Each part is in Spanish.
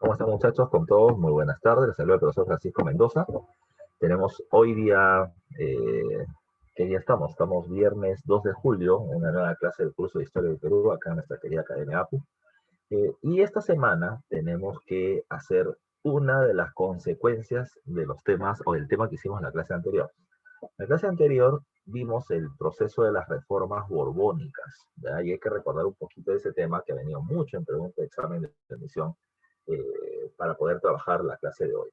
¿Cómo están muchachos? Con todos, muy buenas tardes. Les saluda el profesor Francisco Mendoza. Tenemos hoy día, ¿qué día estamos? Estamos viernes 2 de julio, una nueva clase del curso de Historia del Perú, acá en nuestra querida Academia APU. Y esta semana tenemos que hacer una de las consecuencias de los temas, o del tema que hicimos en la clase anterior. En la clase anterior vimos el proceso de las reformas borbónicas, ¿ya? Y hay que recordar un poquito de ese tema que ha venido mucho en preguntas de examen de admisión para poder trabajar la clase de hoy.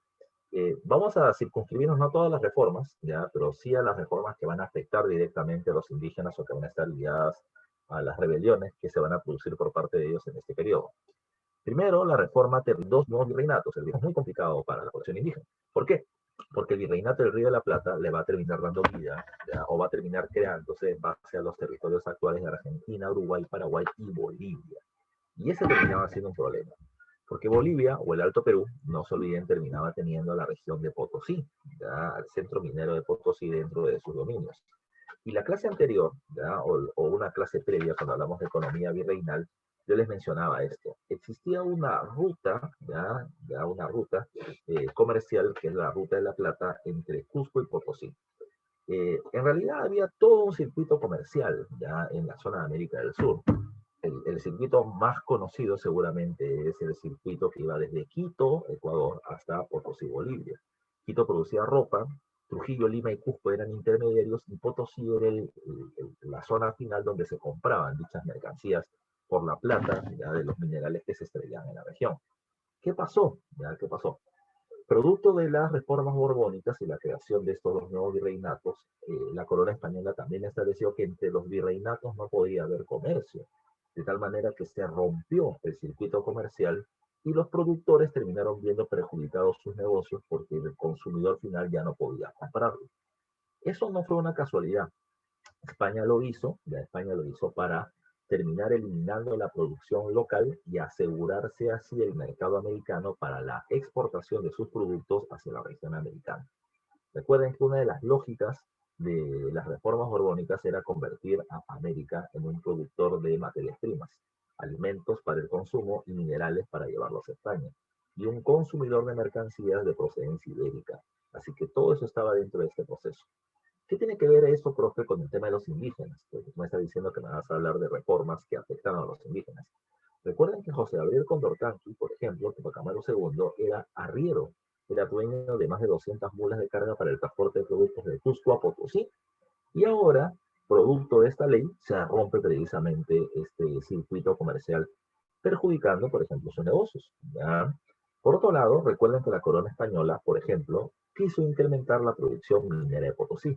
Vamos a circunscribirnos no a todas las reformas, ¿ya? Pero sí a las reformas que van a afectar directamente a los indígenas o que van a estar ligadas a las rebeliones que se van a producir por parte de ellos en este periodo. Primero, la reforma de dos nuevos virreinatos. El virreinato es muy complicado para la población indígena. ¿Por qué? Porque el virreinato del Río de la Plata le va a terminar dando vida, ¿ya? O va a terminar creándose en base a los territorios actuales de Argentina, Uruguay, Paraguay y Bolivia. Y ese terminaba siendo un problema. Porque Bolivia o el Alto Perú, no se olviden, terminaba teniendo la región de Potosí, ¿ya? El centro minero de Potosí dentro de sus dominios. Y la clase anterior, ¿ya? O una clase previa, cuando hablamos de economía virreinal, yo les mencionaba esto. Existía una ruta, ya una ruta comercial, que es la Ruta de la Plata, entre Cusco y Potosí. En realidad había todo un circuito comercial ya en la zona de América del Sur. El circuito más conocido seguramente es el circuito que iba desde Quito, Ecuador, hasta Potosí, Bolivia. Quito producía ropa, Trujillo, Lima y Cusco eran intermediarios y Potosí era la zona final donde se compraban dichas mercancías por la plata ya, de los minerales que se extraían en la región. ¿Qué pasó? ¿Ya? ¿Qué pasó? Producto de las reformas borbónicas y la creación de estos dos nuevos virreinatos, la corona española también estableció que entre los virreinatos no podía haber comercio, de tal manera que se rompió el circuito comercial y los productores terminaron viendo perjudicados sus negocios porque el consumidor final ya no podía comprarlo. Eso no fue una casualidad. España lo hizo para terminar eliminando la producción local y asegurarse así el mercado americano para la exportación de sus productos hacia la región americana. Recuerden que una de las lógicas de las reformas borbónicas era convertir a América en un productor de materias primas, alimentos para el consumo y minerales para llevarlos a España, y un consumidor de mercancías de procedencia ibérica. Así que todo eso estaba dentro de este proceso. ¿Qué tiene que ver esto, profe, con el tema de los indígenas? Porque tú me estás diciendo que me vas a hablar de reformas que afectan a los indígenas. Recuerden que José Gabriel Condorcanqui, por ejemplo, Tupac Amaru II, era arriero, era dueño de más de 200 mulas de carga para el transporte de productos de Cusco a Potosí. Y ahora, producto de esta ley, se rompe precisamente este circuito comercial, perjudicando, por ejemplo, sus negocios. ¿Ya? Por otro lado, recuerden que la corona española, por ejemplo, quiso incrementar la producción minera de Potosí,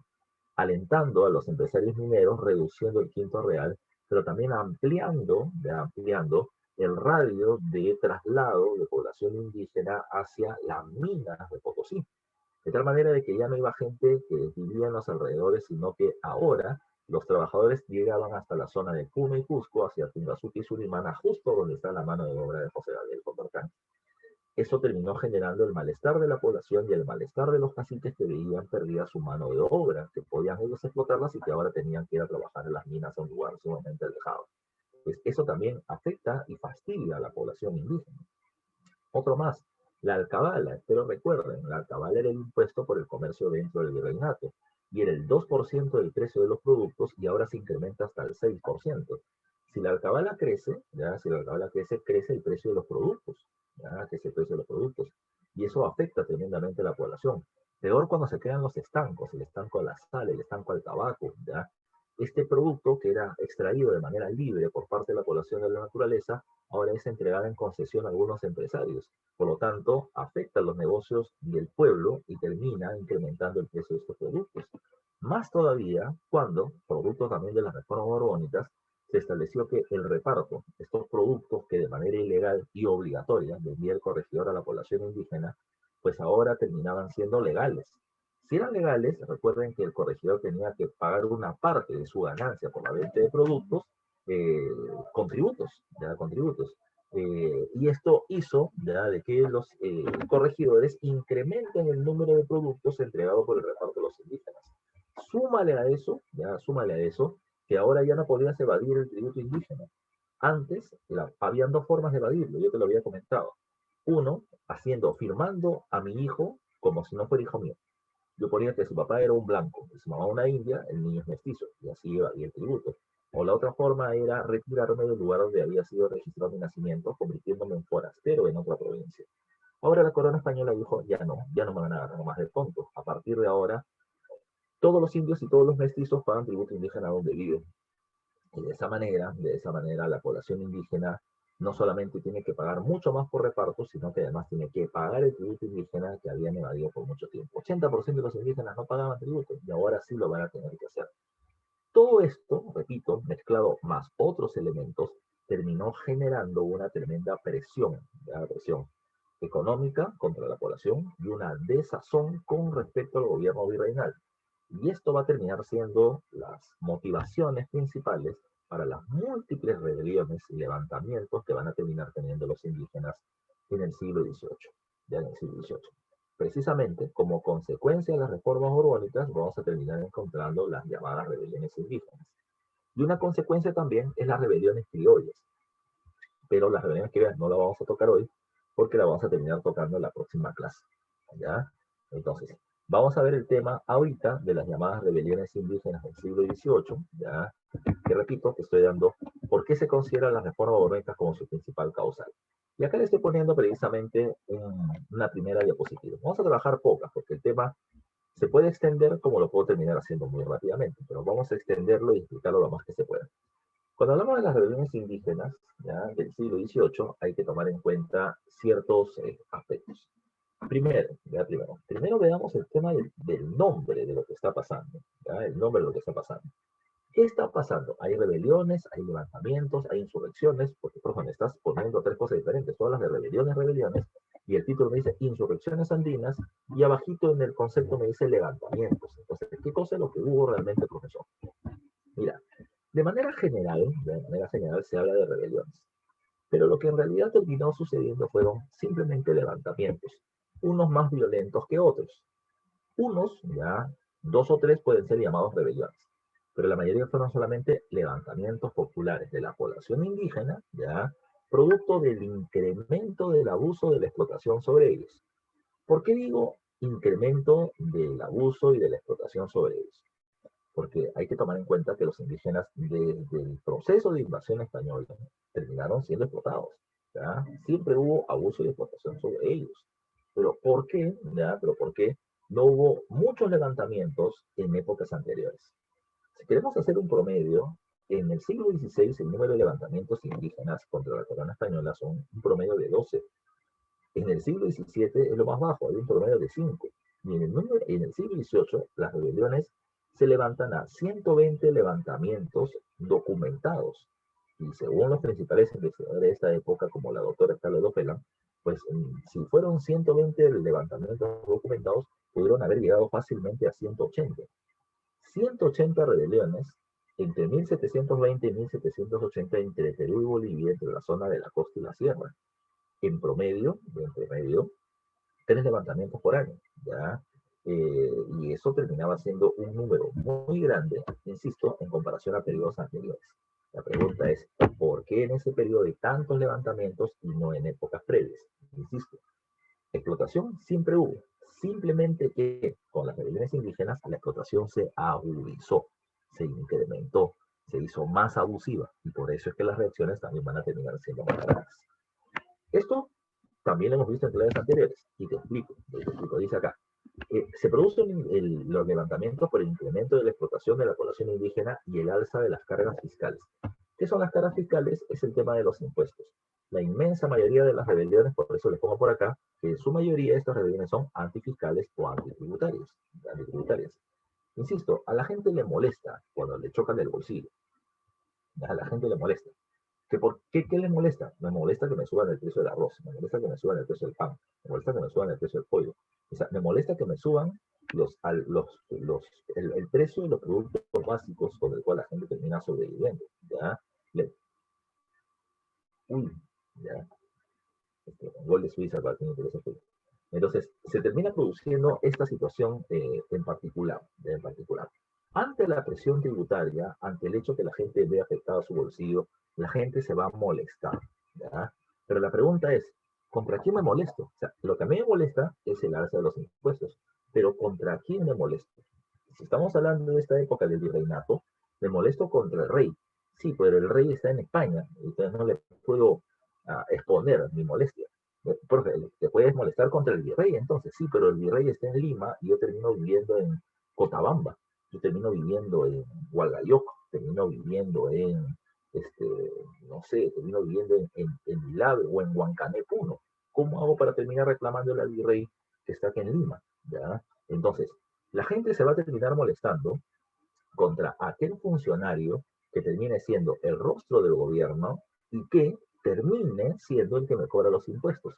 alentando a los empresarios mineros, reduciendo el quinto real, pero también ampliando el radio de traslado de población indígena hacia las minas de Potosí. De tal manera de que ya no iba gente que vivía en los alrededores, sino que ahora los trabajadores llegaban hasta la zona de Puno y Cusco, hacia Tungazuki y Surimana, justo donde está la mano de obra de José Gabriel Condorcanqui. Eso terminó generando el malestar de la población y el malestar de los caciques que veían perdida su mano de obra, que podían ellos explotarlas y que ahora tenían que ir a trabajar en las minas a un lugar sumamente alejado. Pues eso también afecta y fastidia a la población indígena. Otro más, la alcabala, pero recuerden, la alcabala era el impuesto por el comercio dentro del virreinato y era el 2% del precio de los productos y ahora se incrementa hasta el 6%. Si la alcabala crece, ya, si la alcabala crece, crece el precio de los productos, ya, crece el precio de los productos. Y eso afecta tremendamente a la población. Peor cuando se crean los estancos, el estanco a la sal, el estanco al tabaco, ya. Este producto que era extraído de manera libre por parte de la población de la naturaleza, ahora es entregado en concesión a algunos empresarios. Por lo tanto, afecta a los negocios del pueblo y termina incrementando el precio de estos productos. Más todavía cuando, producto también de las reformas borbónicas, se estableció que el reparto, estos productos que de manera ilegal y obligatoria vendía el corregidor a la población indígena, pues ahora terminaban siendo legales. Si eran legales, recuerden que el corregidor tenía que pagar una parte de su ganancia por la venta de productos eh, con tributos, ya con tributos. Y esto hizo ya, de que los corregidores incrementen el número de productos entregados por el reparto de los indígenas. Súmale a eso, que ahora ya no podías evadir el tributo indígena. Antes, habían dos formas de evadirlo, yo te lo había comentado. Uno, firmando a mi hijo como si no fuera hijo mío. Yo ponía que su papá era un blanco, y su mamá una india, el niño es mestizo, y así iba y el tributo. O la otra forma era retirarme del lugar donde había sido registrado mi nacimiento, convirtiéndome en forastero en otra provincia. Ahora la corona española dijo, ya no me van a agarrar más de tonto. A partir de ahora, todos los indios y todos los mestizos pagan tributo indígena donde viven. Y de esa manera, la población indígena no solamente tiene que pagar mucho más por reparto, sino que además tiene que pagar el tributo indígena que habían evadido por mucho tiempo. 80% de los indígenas no pagaban tributo y ahora sí lo van a tener que hacer. Todo esto, repito, mezclado más otros elementos, terminó generando una tremenda presión económica contra la población y una desazón con respecto al gobierno virreinal. Y esto va a terminar siendo las motivaciones principales para las múltiples rebeliones y levantamientos que van a terminar teniendo los indígenas en el siglo XVIII, ya en el siglo XVIII. Precisamente, como consecuencia de las reformas borbónicas, vamos a terminar encontrando las llamadas rebeliones indígenas. Y una consecuencia también es las rebeliones criollas. Pero las rebeliones criollas no las vamos a tocar hoy, porque la vamos a terminar tocando en la próxima clase. ¿Ya? Entonces, vamos a ver el tema ahorita de las llamadas rebeliones indígenas del siglo XVIII, ¿ya? Que repito, que estoy dando por qué se consideran las reformas borbónicas como su principal causal. Y acá le estoy poniendo precisamente una primera diapositiva. Vamos a trabajar pocas, porque el tema se puede extender como lo puedo terminar haciendo muy rápidamente, pero vamos a extenderlo y explicarlo lo más que se pueda. Cuando hablamos de las rebeliones indígenas, ¿ya?, del siglo XVIII, hay que tomar en cuenta ciertos aspectos. Primero veamos el tema del nombre de lo que está pasando, ¿ya? El nombre de lo que está pasando. ¿Qué está pasando? Hay rebeliones, hay levantamientos, hay insurrecciones, porque, por ejemplo, estás poniendo tres cosas diferentes, todas las de rebeliones, y el título me dice insurrecciones andinas, y abajito en el concepto me dice levantamientos. Entonces, ¿qué cosa es lo que hubo realmente, profesor? Mira, de manera general se habla de rebeliones, pero lo que en realidad terminó sucediendo fueron simplemente levantamientos, unos más violentos que otros. Unos, ya, dos o tres pueden ser llamados rebeliones, pero la mayoría fueron solamente levantamientos populares de la población indígena, ya, producto del incremento del abuso de la explotación sobre ellos. ¿Por qué digo incremento del abuso y de la explotación sobre ellos? Porque hay que tomar en cuenta que los indígenas desde el proceso de invasión española terminaron siendo explotados. ¿Ya? Siempre hubo abuso y explotación sobre ellos. ¿Pero por qué? ¿Ya? ¿Pero por qué no hubo muchos levantamientos en épocas anteriores? Si queremos hacer un promedio, en el siglo XVI el número de levantamientos indígenas contra la corona española son un promedio de 12. En el siglo XVII es lo más bajo, hay un promedio de 5. Y en el siglo XVIII las rebeliones se levantan a 120 levantamientos documentados. Y según los principales investigadores de esta época, como la doctora Scarlett O'Phelan, pues si fueron 120 levantamientos documentados, pudieron haber llegado fácilmente a 180. 180 rebeliones entre 1720 y 1780 entre Perú y Bolivia, entre la zona de la costa y la sierra. En promedio, tres levantamientos por año, ¿ya? Y eso terminaba siendo un número muy grande, insisto, en comparación a periodos anteriores. La pregunta es, ¿por qué en ese periodo hay tantos levantamientos y no en épocas previas? Insisto, explotación siempre hubo, simplemente que con las rebeliones indígenas la explotación se agudizó, se incrementó, se hizo más abusiva, y por eso es que las reacciones también van a terminar siendo más graves. Esto también lo hemos visto en clases anteriores, y te explico, dice acá. Se producen los levantamientos por el incremento de la explotación de la población indígena y el alza de las cargas fiscales. ¿Qué son las cargas fiscales? Es el tema de los impuestos. La inmensa mayoría de las rebeliones, por eso les pongo por acá, que en su mayoría estas rebeliones son antifiscales o antitributarias. Insisto, a la gente le molesta cuando le chocan el bolsillo. A la gente le molesta. ¿Qué le molesta? Me molesta que me suban el precio del arroz, me molesta que me suban el precio del pan, me molesta que me suban el precio del pollo. O sea, me molesta que me suban el precio de los productos básicos con el cual la gente termina sobreviviendo. ¿Ya? Uy, ya. Gol de Suiza para quien interesa. Entonces, se termina produciendo esta situación en particular. Ante la presión tributaria, ante el hecho que la gente ve afectado su bolsillo, la gente se va a molestar, ¿ya? Pero la pregunta es, ¿Contra quién me molesto? O sea, lo que a mí me molesta es el alza de los impuestos, pero ¿contra quién me molesto? Si estamos hablando de esta época del virreinato, me molesto contra el rey. Sí, pero el rey está en España, entonces no le puedo exponer mi molestia. Profe, te puedes molestar contra el virrey, entonces sí, pero el virrey está en Lima y yo termino viviendo en Cotabamba, yo termino viviendo en Hualgayoc, termino viviendo en, este, no sé, termino viviendo en Milagro o en Huancané, Puno. ¿Cómo hago para terminar reclamándole al virrey que está aquí en Lima? ¿Ya? Entonces, la gente se va a terminar molestando contra aquel funcionario que termine siendo el rostro del gobierno y que termine siendo el que me cobra los impuestos.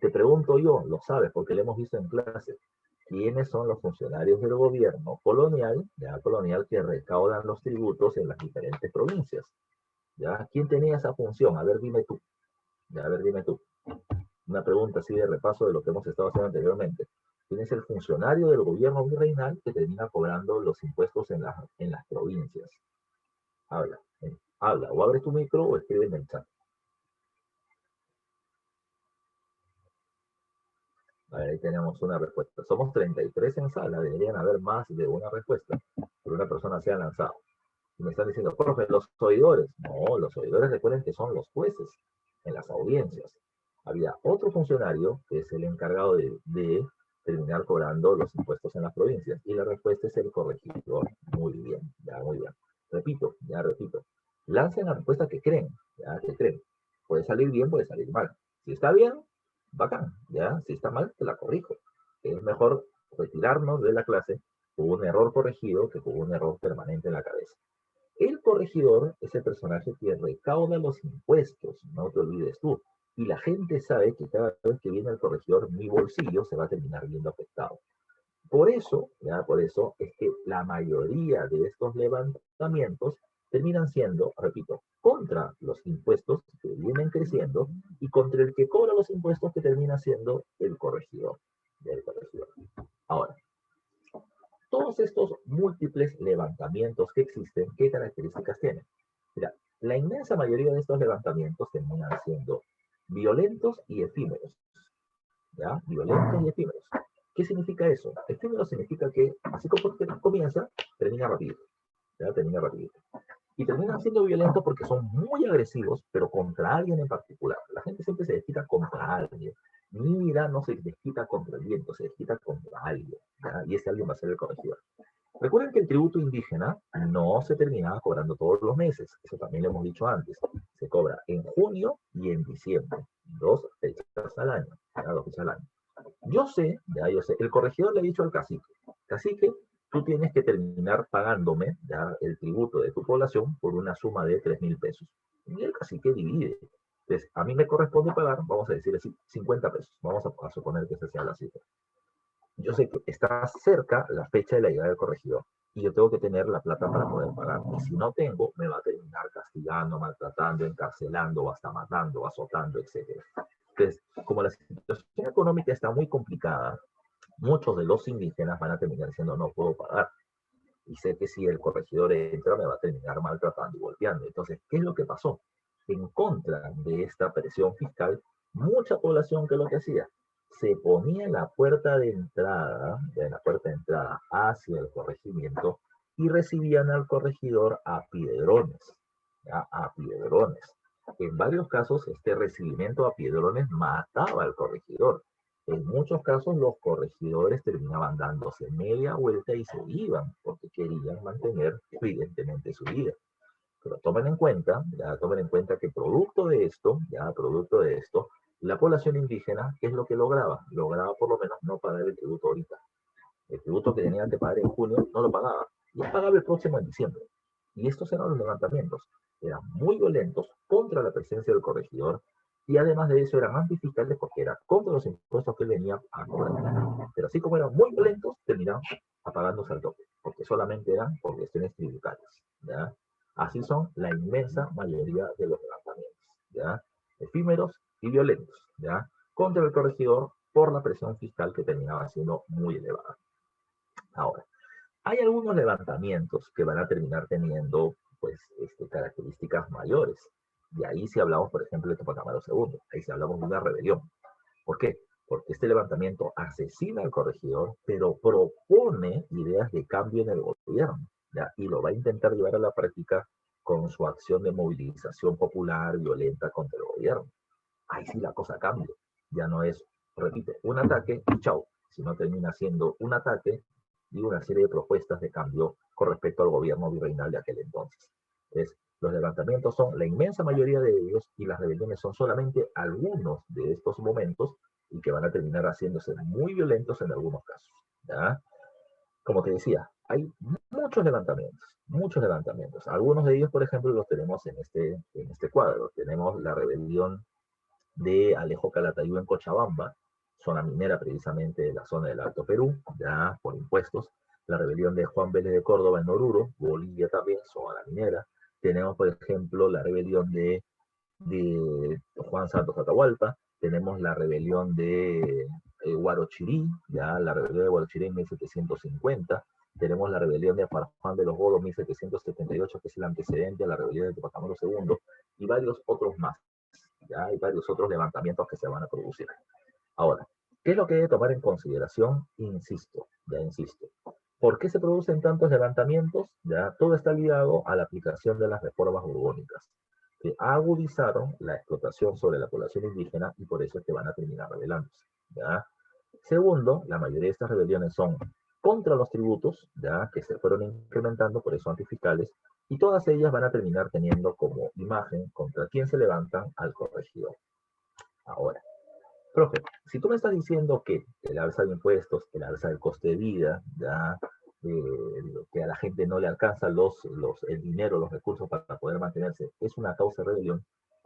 Te pregunto yo, lo sabes porque lo hemos visto en clase, ¿quiénes son los funcionarios del gobierno colonial, ya colonial, que recaudan los tributos en las diferentes provincias? ¿Ya? ¿Quién tenía esa función? A ver, dime tú. Ya, a ver, dime tú. Una pregunta así de repaso de lo que hemos estado haciendo anteriormente. ¿Quién es el funcionario del gobierno virreinal que termina cobrando los impuestos en las provincias? Habla, habla, o abre tu micro o escribe en el chat. A ver, ahí tenemos una respuesta. Somos 33 en sala, deberían haber más de una respuesta, pero una persona se ha lanzado. Y me están diciendo, profe, los oidores. No, los oidores recuerden que son los jueces en las audiencias. Había otro funcionario que es el encargado de terminar cobrando los impuestos en las provincias. Y la respuesta es el corregidor. Muy bien, ya, muy bien. Repito, ya repito. Lancen la respuesta que creen, ya, que creen. Puede salir bien, puede salir mal. Si está bien, bacán, ya. Si está mal, te la corrijo. Es mejor retirarnos de la clase con un error corregido que con un error permanente en la cabeza. El corregidor es el personaje que recauda los impuestos, no te olvides tú. Y la gente sabe que cada vez que viene el corregidor, mi bolsillo se va a terminar viendo afectado. Por eso, ya por eso es que la mayoría de estos levantamientos terminan siendo, repito, contra los impuestos que vienen creciendo y contra el que cobra los impuestos que termina siendo el corregidor. El corregidor. Ahora, todos estos múltiples levantamientos que existen, ¿qué características tienen? Mira, la inmensa mayoría de estos levantamientos terminan siendo violentos y efímeros. ¿Ya? Violentos y efímeros. ¿Qué significa eso? Efímero significa que así como comienza, termina rápido. ¿Ya? Termina rápido. Y terminan siendo violentos porque son muy agresivos, pero contra alguien en particular. La gente siempre se desquita contra alguien. Mira, no se desquita contra el viento, se desquita contra alguien. ¿Ya? Y ese alguien va a ser el corregidor. Recuerden que el tributo indígena no se terminaba cobrando todos los meses. Eso también lo hemos dicho antes. Se cobra en junio y en diciembre. 2 fechas al año. ¿Ya? 2 fechas al año. Yo sé, ya yo sé, el corregidor le ha dicho al cacique, tú tienes que terminar pagándome ya el tributo de tu población por una suma de 3.000 pesos. Y el cacique divide. Entonces, a mí me corresponde pagar, vamos a decir así, 50 pesos. Vamos a suponer que esa sea la cifra. Yo sé que está cerca la fecha de la llegada del corregidor y yo tengo que tener la plata para poder pagar. Y si no tengo, me va a terminar castigando, maltratando, encarcelando, o hasta matando, o azotando, etc. Entonces, como la situación económica está muy complicada, muchos de los indígenas van a terminar diciendo no puedo pagar. Y sé que si el corregidor entra, me va a terminar maltratando y golpeando. Entonces, ¿qué es lo que pasó? En contra de esta presión fiscal, mucha población que lo que hacía, se ponía en la puerta de entrada hacia el corregimiento y recibían al corregidor a piedrones, ¿ya? A piedrones. En varios casos, este recibimiento a piedrones mataba al corregidor. En muchos casos, los corregidores terminaban dándose media vuelta y se iban porque querían mantener, evidentemente, su vida. Pero tomen en cuenta que producto de esto, la población indígena, ¿qué es lo que lograba? Lograba por lo menos no pagar el tributo ahorita. El tributo que tenían que pagar en junio no lo pagaba. Y pagaba el próximo en diciembre. Y estos eran los levantamientos. Eran muy violentos contra la presencia del corregidor y además de eso eran antifiscales porque era contra los impuestos que él venía a cobrar. Pero así como eran muy violentos, terminaban apagándose al tope, porque solamente eran por cuestiones tributarias. ¿Ya? Así son la inmensa mayoría de los levantamientos. ¿Ya? Efímeros y violentos. ¿Ya? Contra el corregidor por la presión fiscal que terminaba siendo muy elevada. Ahora, hay algunos levantamientos que van a terminar teniendo pues, características mayores. Y ahí si hablamos, por ejemplo, de Tupac Amaru II, ahí si hablamos de una rebelión. ¿Por qué? Porque este levantamiento asesina al corregidor, pero propone ideas de cambio en el gobierno, ¿ya? Y lo va a intentar llevar a la práctica con su acción de movilización popular violenta contra el gobierno. Ahí sí la cosa cambia. Ya no es, repito, un ataque y chao, sino termina siendo un ataque y una serie de propuestas de cambio con respecto al gobierno virreinal de aquel entonces. Entonces, los levantamientos son la inmensa mayoría de ellos y las rebeliones son solamente algunos de estos momentos y que van a terminar haciéndose muy violentos en algunos casos. ¿Ya? Como te decía, hay muchos levantamientos, muchos levantamientos. Algunos de ellos, por ejemplo, los tenemos en este cuadro. Tenemos la rebelión de Alejo Calatayud en Cochabamba, zona minera precisamente de la zona del Alto Perú, ya por impuestos. La rebelión de Juan Vélez de Córdoba en Oruro, Bolivia también, zona minera. Tenemos, por ejemplo, la rebelión de Juan Santos Atahualpa. Tenemos la rebelión de Huarochirí, ya la rebelión de Huarochirí en 1750. Tenemos la rebelión de Farfán de los Godos 1778, que es el antecedente a la rebelión de Tupac Amaru II, y varios otros más. Ya hay varios otros levantamientos que se van a producir. Ahora, ¿qué es lo que debe tomar en consideración? Insisto, ya insisto. ¿Por qué se producen tantos levantamientos? Ya todo está ligado a la aplicación de las reformas borbónicas, que agudizaron la explotación sobre la población indígena y por eso es que van a terminar rebelándose. ¿Ya? Segundo, la mayoría de estas rebeliones son contra los tributos, ya que se fueron incrementando, por eso antifiscales, y todas ellas van a terminar teniendo como imagen contra quién se levantan al corregidor. Ahora, profe, si tú me estás diciendo que el alza de impuestos, el alza del coste de vida, ya, que a la gente no le alcanza el dinero, los recursos para poder mantenerse, es una causa de rebelión,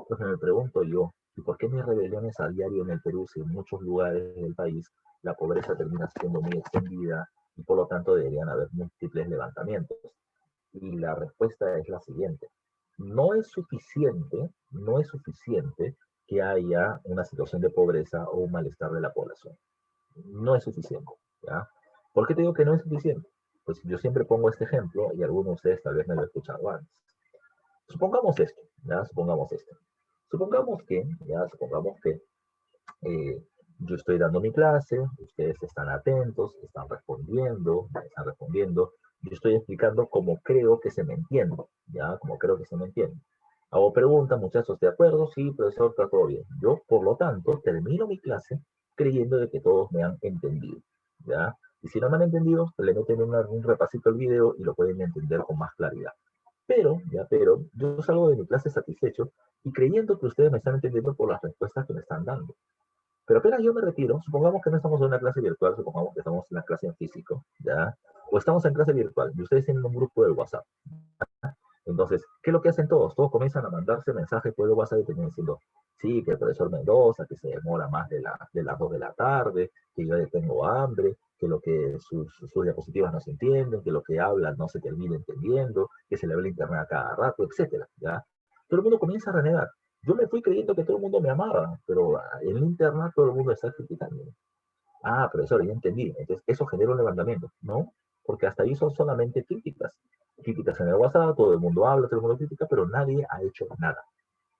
pues me pregunto yo, ¿y por qué no hay rebeliones a diario en el Perú si en muchos lugares del país la pobreza termina siendo muy extendida y por lo tanto deberían haber múltiples levantamientos? Y la respuesta es la siguiente. No es suficiente que haya una situación de pobreza o un malestar de la población. No es suficiente. ¿Ya? ¿Por qué te digo que no es suficiente? Pues yo siempre pongo este ejemplo y algunos de ustedes tal vez me lo han escuchado antes. Supongamos esto, ¿ya? Supongamos esto. Supongamos que yo estoy dando mi clase, ustedes están atentos, están respondiendo, yo estoy explicando cómo creo que se me entiende, ¿ya? Como creo que se me entiende. Hago preguntas, muchachos, ¿de acuerdo? Sí, profesor, está todo bien. Yo, por lo tanto, termino mi clase creyendo de que todos me han entendido, ¿ya? Y si no me han entendido, le meten un repasito al video y lo pueden entender con más claridad. Pero, yo salgo de mi clase satisfecho y creyendo que ustedes me están entendiendo por las respuestas que me están dando. Pero apenas yo me retiro, supongamos que no estamos en una clase virtual, supongamos que estamos en una clase en físico, ¿ya? O estamos en clase virtual y ustedes tienen un grupo de WhatsApp. Entonces, ¿qué es lo que hacen todos? Todos comienzan a mandarse mensajes por el WhatsApp y terminan diciendo, sí, que el profesor Mendoza, que se demora más de las 2 de la tarde, que yo ya tengo hambre, que lo que sus diapositivas no se entienden, que lo que hablan no se termina entendiendo, que se le ve el internet a cada rato, etcétera, ¿ya? Todo el mundo comienza a renegar. Yo me fui creyendo que todo el mundo me amaba, pero en el internet todo el mundo está criticando. Ah, profesor, ya entendí. Entonces, eso genera un levantamiento, ¿no? Porque hasta ahí son solamente críticas. Críticas en el WhatsApp, todo el mundo habla, todo el mundo critica, pero nadie ha hecho nada.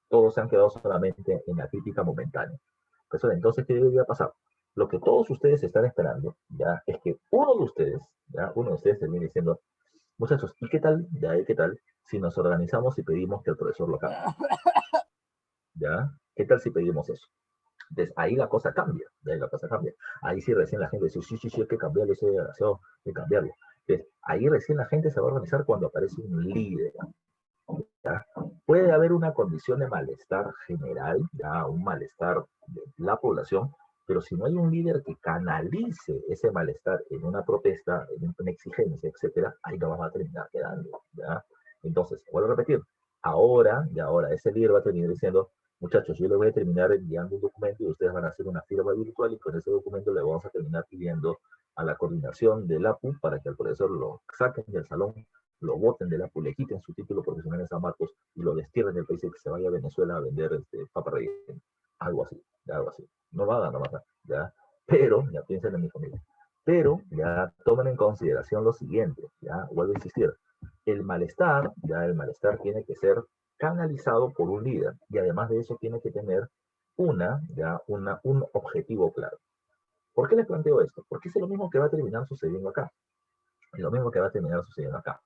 Todos se han quedado solamente en la crítica momentánea. Profesor, entonces, ¿qué debería pasar? Lo que todos ustedes están esperando, ya, es que uno de ustedes termine diciendo, muchachos, ¿y qué tal? Ya, ¿y qué tal? Si nos organizamos y pedimos que el profesor lo cambie, ¿ya? ¿Qué tal si pedimos eso? Entonces ahí la cosa cambia, ahí la cosa cambia. Ahí sí recién la gente dice, sí, sí, sí, hay que cambiarlo, ese desgraciado, hay que cambiarlo. Entonces ahí recién la gente se va a organizar cuando aparece un líder. ¿Ya? Puede haber una condición de malestar general, ya un malestar de la población, pero si no hay un líder que canalice ese malestar en una protesta, en una exigencia, etcétera, ahí no vamos a terminar quedando. ¿Ya? Entonces, vuelvo a repetir, ahora, ese líder va a terminar diciendo, muchachos, yo les voy a terminar enviando un documento y ustedes van a hacer una firma virtual y con ese documento le vamos a terminar pidiendo a la coordinación del APU para que al profesor lo saquen del salón, lo voten del APU, le quiten su título profesional en San Marcos y lo destierren del país y que se vaya a Venezuela a vender papa rellena. Algo así, algo así. No lo hagan, no lo hagan, ¿ya? Pero, ya piensen en mi familia. Pero, ya tomen en consideración lo siguiente, ya, vuelvo a insistir, el malestar tiene que ser canalizado por un líder y además de eso tiene que tener un objetivo claro. ¿Por qué les planteo esto? Porque es lo mismo que va a terminar sucediendo acá. Es lo mismo que va a terminar sucediendo acá.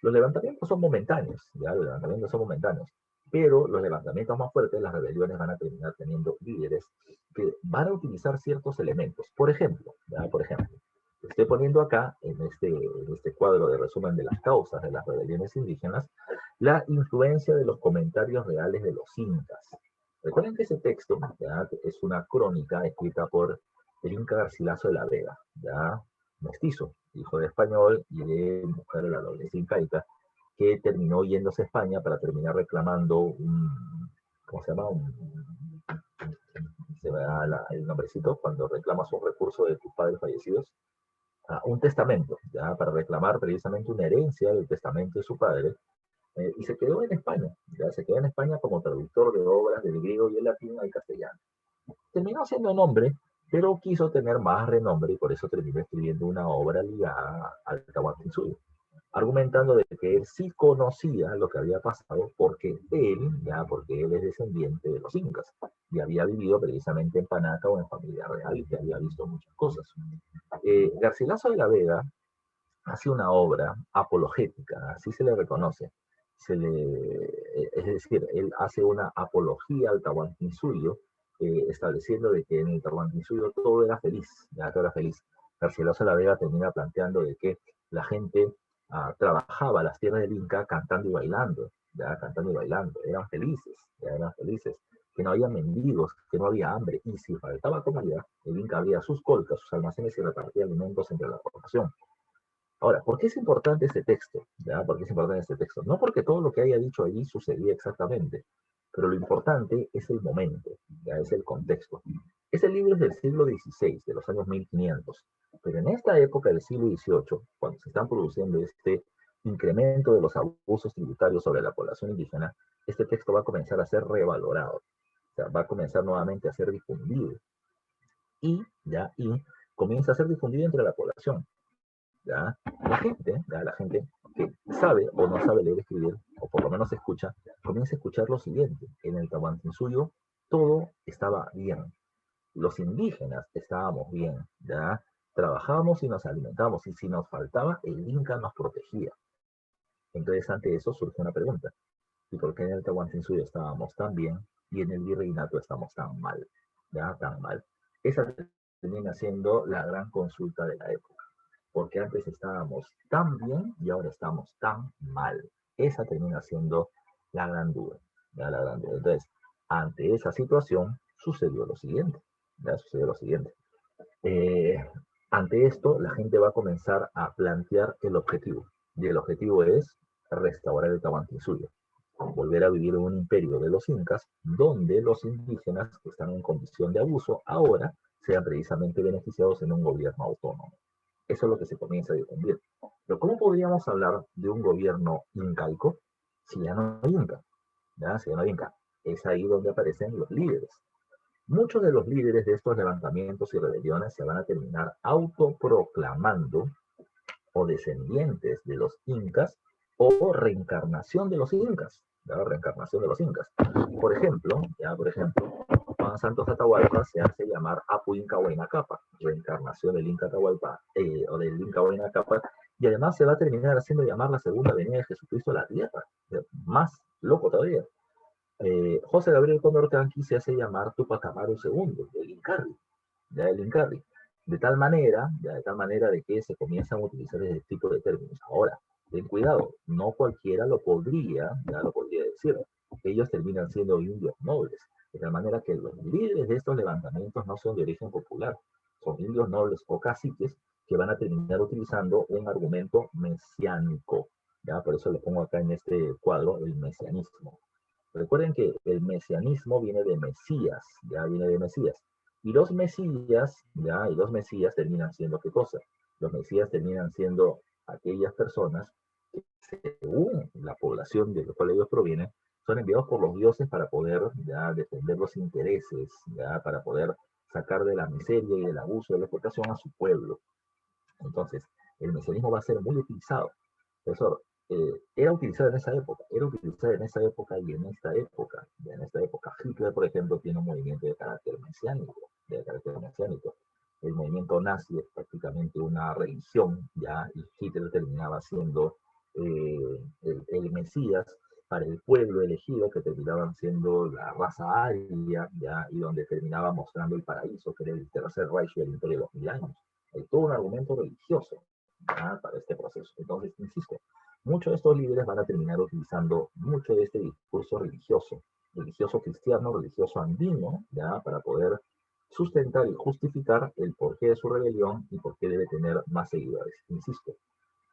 Los levantamientos son momentáneos, ¿ya? Los levantamientos son momentáneos, pero los levantamientos más fuertes, las rebeliones van a terminar teniendo líderes que van a utilizar ciertos elementos. Por ejemplo, ¿ya? Por ejemplo, estoy poniendo acá, en este cuadro de resumen de las causas de las rebeliones indígenas, la influencia de los comentarios reales de los incas. Recuerden que ese texto, ¿ya? Es una crónica escrita por el Inca Garcilaso de la Vega, ¿ya? Mestizo, hijo de español y de mujer de la nobleza incaica, que terminó yéndose a España para terminar reclamando ¿cómo se llama? Se me da el nombrecito, cuando reclamas un recurso de tus padres fallecidos, un testamento, ya para reclamar precisamente una herencia del testamento de su padre, y se quedó en España, ya se quedó en España como traductor de obras del griego y el latín al castellano. Terminó siendo un hombre, pero quiso tener más renombre y por eso terminó escribiendo una obra ligada al Tahuantinsuyo, argumentando de que él sí conocía lo que había pasado porque él es descendiente de los incas y había vivido precisamente en Panaca o en familia real y que había visto muchas cosas. Garcilaso de la Vega hace una obra apologética, así se le reconoce. Es decir, él hace una apología al Tahuantinsuyo, estableciendo de que en el Tahuantinsuyo todo era feliz, ya todo era feliz. Garcilaso de la Vega termina planteando de que la gente trabajaba las tierras del Inca cantando y bailando, ya cantando y bailando, eran felices, que no había mendigos, que no había hambre, y si faltaba comida, el Inca abría sus colcas, sus almacenes y repartía alimentos entre la población. Ahora, ¿por qué es importante este texto? ¿Ya? ¿Por qué es importante este texto? No porque todo lo que haya dicho allí sucedía exactamente, pero lo importante es el momento, ¿ya? Es el contexto. Ese libro es del siglo XVI, de los años 1500, pero en esta época del siglo XVIII, cuando se están produciendo este incremento de los abusos tributarios sobre la población indígena, este texto va a comenzar a ser revalorado, o sea, va a comenzar nuevamente a ser difundido y comienza a ser difundido entre la población. ¿Ya? La gente que sabe o no sabe leer y escribir, o por lo menos escucha, comienza a escuchar lo siguiente. En el Tahuantinsuyo todo estaba bien. Los indígenas estábamos bien, ¿ya? Trabajábamos y nos alimentábamos, y si nos faltaba, el Inca nos protegía. Entonces, ante eso surge una pregunta. ¿Y por qué en el Tahuantinsuyo estábamos tan bien y en el virreinato estamos tan mal? ¿Ya? Tan mal. Esa termina siendo la gran consulta de la época, porque antes estábamos tan bien y ahora estamos tan mal. Esa termina siendo la gran duda, ¿ya? La gran duda. Entonces, ante esa situación sucedió lo siguiente, ¿ya? Sucedió lo siguiente. Eh, Ante esto, la gente va a comenzar a plantear el objetivo, y el objetivo es restaurar el Tahuantinsuyo, volver a vivir en un imperio de los incas, donde los indígenas que están en condición de abuso ahora sean precisamente beneficiados en un gobierno autónomo. Eso es lo que se comienza a difundir. Pero ¿cómo podríamos hablar de un gobierno incaico si ya no hay inca? ¿Ya? Si ya no hay inca. Es ahí donde aparecen los líderes. Muchos de los líderes de estos levantamientos y rebeliones se van a terminar autoproclamando o descendientes de los incas o reencarnación de los incas. La reencarnación de los incas. Por ejemplo, Juan Santos Atahualpa se hace llamar Apu Inca Huayna Capa, reencarnación del Inca Atahualpa o del Inca Huayna Capa, y además se va a terminar haciendo llamar la segunda venida de Jesucristo a la tierra. Más loco todavía. José Gabriel Condorcanqui se hace llamar Tupac Amaru II, el Incarri, ya el Incarri. De tal manera de que se comienzan a utilizar ese tipo de términos. Ahora, ten cuidado, no cualquiera lo podría decir. Ellos terminan siendo indios nobles, de tal manera que los líderes de estos levantamientos no son de origen popular, son indios nobles o caciques que van a terminar utilizando un argumento mesiánico. ¿Ya? Por eso le pongo acá en este cuadro el mesianismo. Recuerden que el mesianismo viene de Mesías, ya viene de Mesías. Y los mesías, ya, y los mesías terminan siendo ¿qué cosa? Los mesías terminan siendo aquellas personas que, según la población de la cual ellos provienen, son enviados por los dioses para poder ya defender los intereses, ya para poder sacar de la miseria y del abuso de la explotación a su pueblo. Entonces, el mesianismo va a ser muy utilizado. Profesor, era utilizada en esa época, era utilizada en esa época y en esta época, y en esta época. Hitler, por ejemplo, tiene un movimiento de carácter mesiánico, El movimiento nazi es prácticamente una religión, ¿ya? Y Hitler terminaba siendo el Mesías para el pueblo elegido, que terminaban siendo la raza aria, ¿ya? Y donde terminaba mostrando el paraíso, que era el tercer Reich del Imperio de los 1000 años. Hay todo un argumento religioso, ¿ya? Para este proceso. Entonces, insisto, muchos de estos líderes van a terminar utilizando mucho de este discurso religioso, religioso cristiano, religioso andino, ¿ya? Para poder sustentar y justificar el porqué de su rebelión y por qué debe tener más seguidores. Insisto,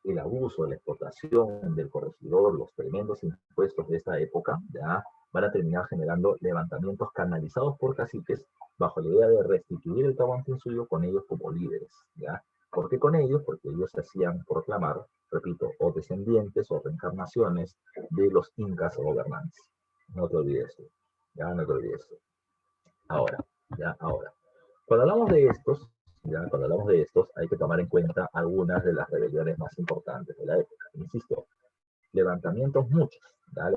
el abuso, la explotación del corregidor, los tremendos impuestos de esta época, ya van a terminar generando levantamientos canalizados por caciques bajo la idea de restituir el Tahuantinsuyo con ellos como líderes, ¿ya? ¿Por qué con ellos? Porque ellos se hacían proclamar, repito, o descendientes o reencarnaciones de los incas gobernantes. No te olvides esto, ya no te olvides esto. Ahora, ahora. Cuando hablamos de estos, hay que tomar en cuenta algunas de las rebeliones más importantes de la época. Insisto, levantamientos muchos,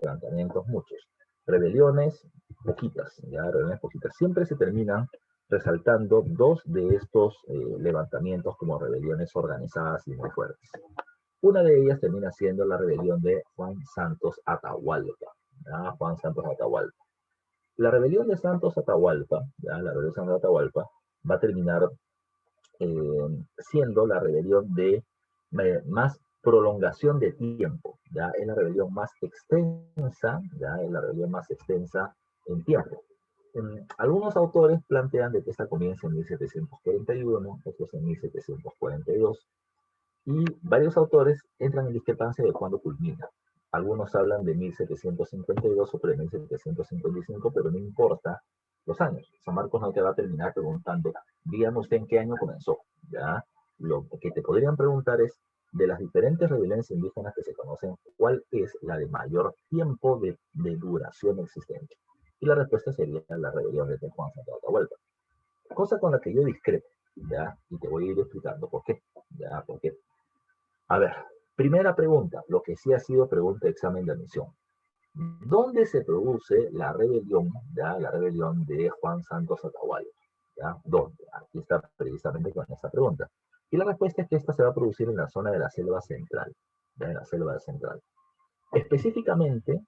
levantamientos muchos. Rebeliones poquitas, rebeliones poquitas. Siempre se terminan resaltando dos de estos levantamientos como rebeliones organizadas y muy fuertes. Una de ellas termina siendo la rebelión de Juan Santos Atahualpa. Juan Santos Atahualpa. La rebelión de Santos Atahualpa, la rebelión de Santos Atahualpa, va a terminar siendo la rebelión de más prolongación de tiempo, ya es la rebelión más extensa, ya es la rebelión más extensa en tiempo. Algunos autores plantean de que esta comienza en 1741, otros en 1742, y varios autores entran en discrepancia de cuándo culmina. Algunos hablan de 1752, otros de 1755, pero no importa los años. San Marcos no te va a terminar preguntando, dígame usted en qué año comenzó. ¿Ya? Lo que te podrían preguntar es, de las diferentes rebeliones indígenas que se conocen, ¿cuál es la de mayor tiempo de duración existente? Y la respuesta sería la rebelión de Juan Santos Atahualpa. Cosa con la que yo discrepo, ¿ya? Y te voy a ir explicando por qué. ¿Ya? ¿Por qué? A ver, primera pregunta, lo que sí ha sido pregunta de examen de admisión. ¿Dónde se produce la rebelión, ya, la rebelión de Juan Santos Atahualpa? ¿Ya? ¿Dónde? Aquí está precisamente con esta pregunta. Y la respuesta es que esta se va a producir en la zona de la selva central, ya, en la selva central. Específicamente,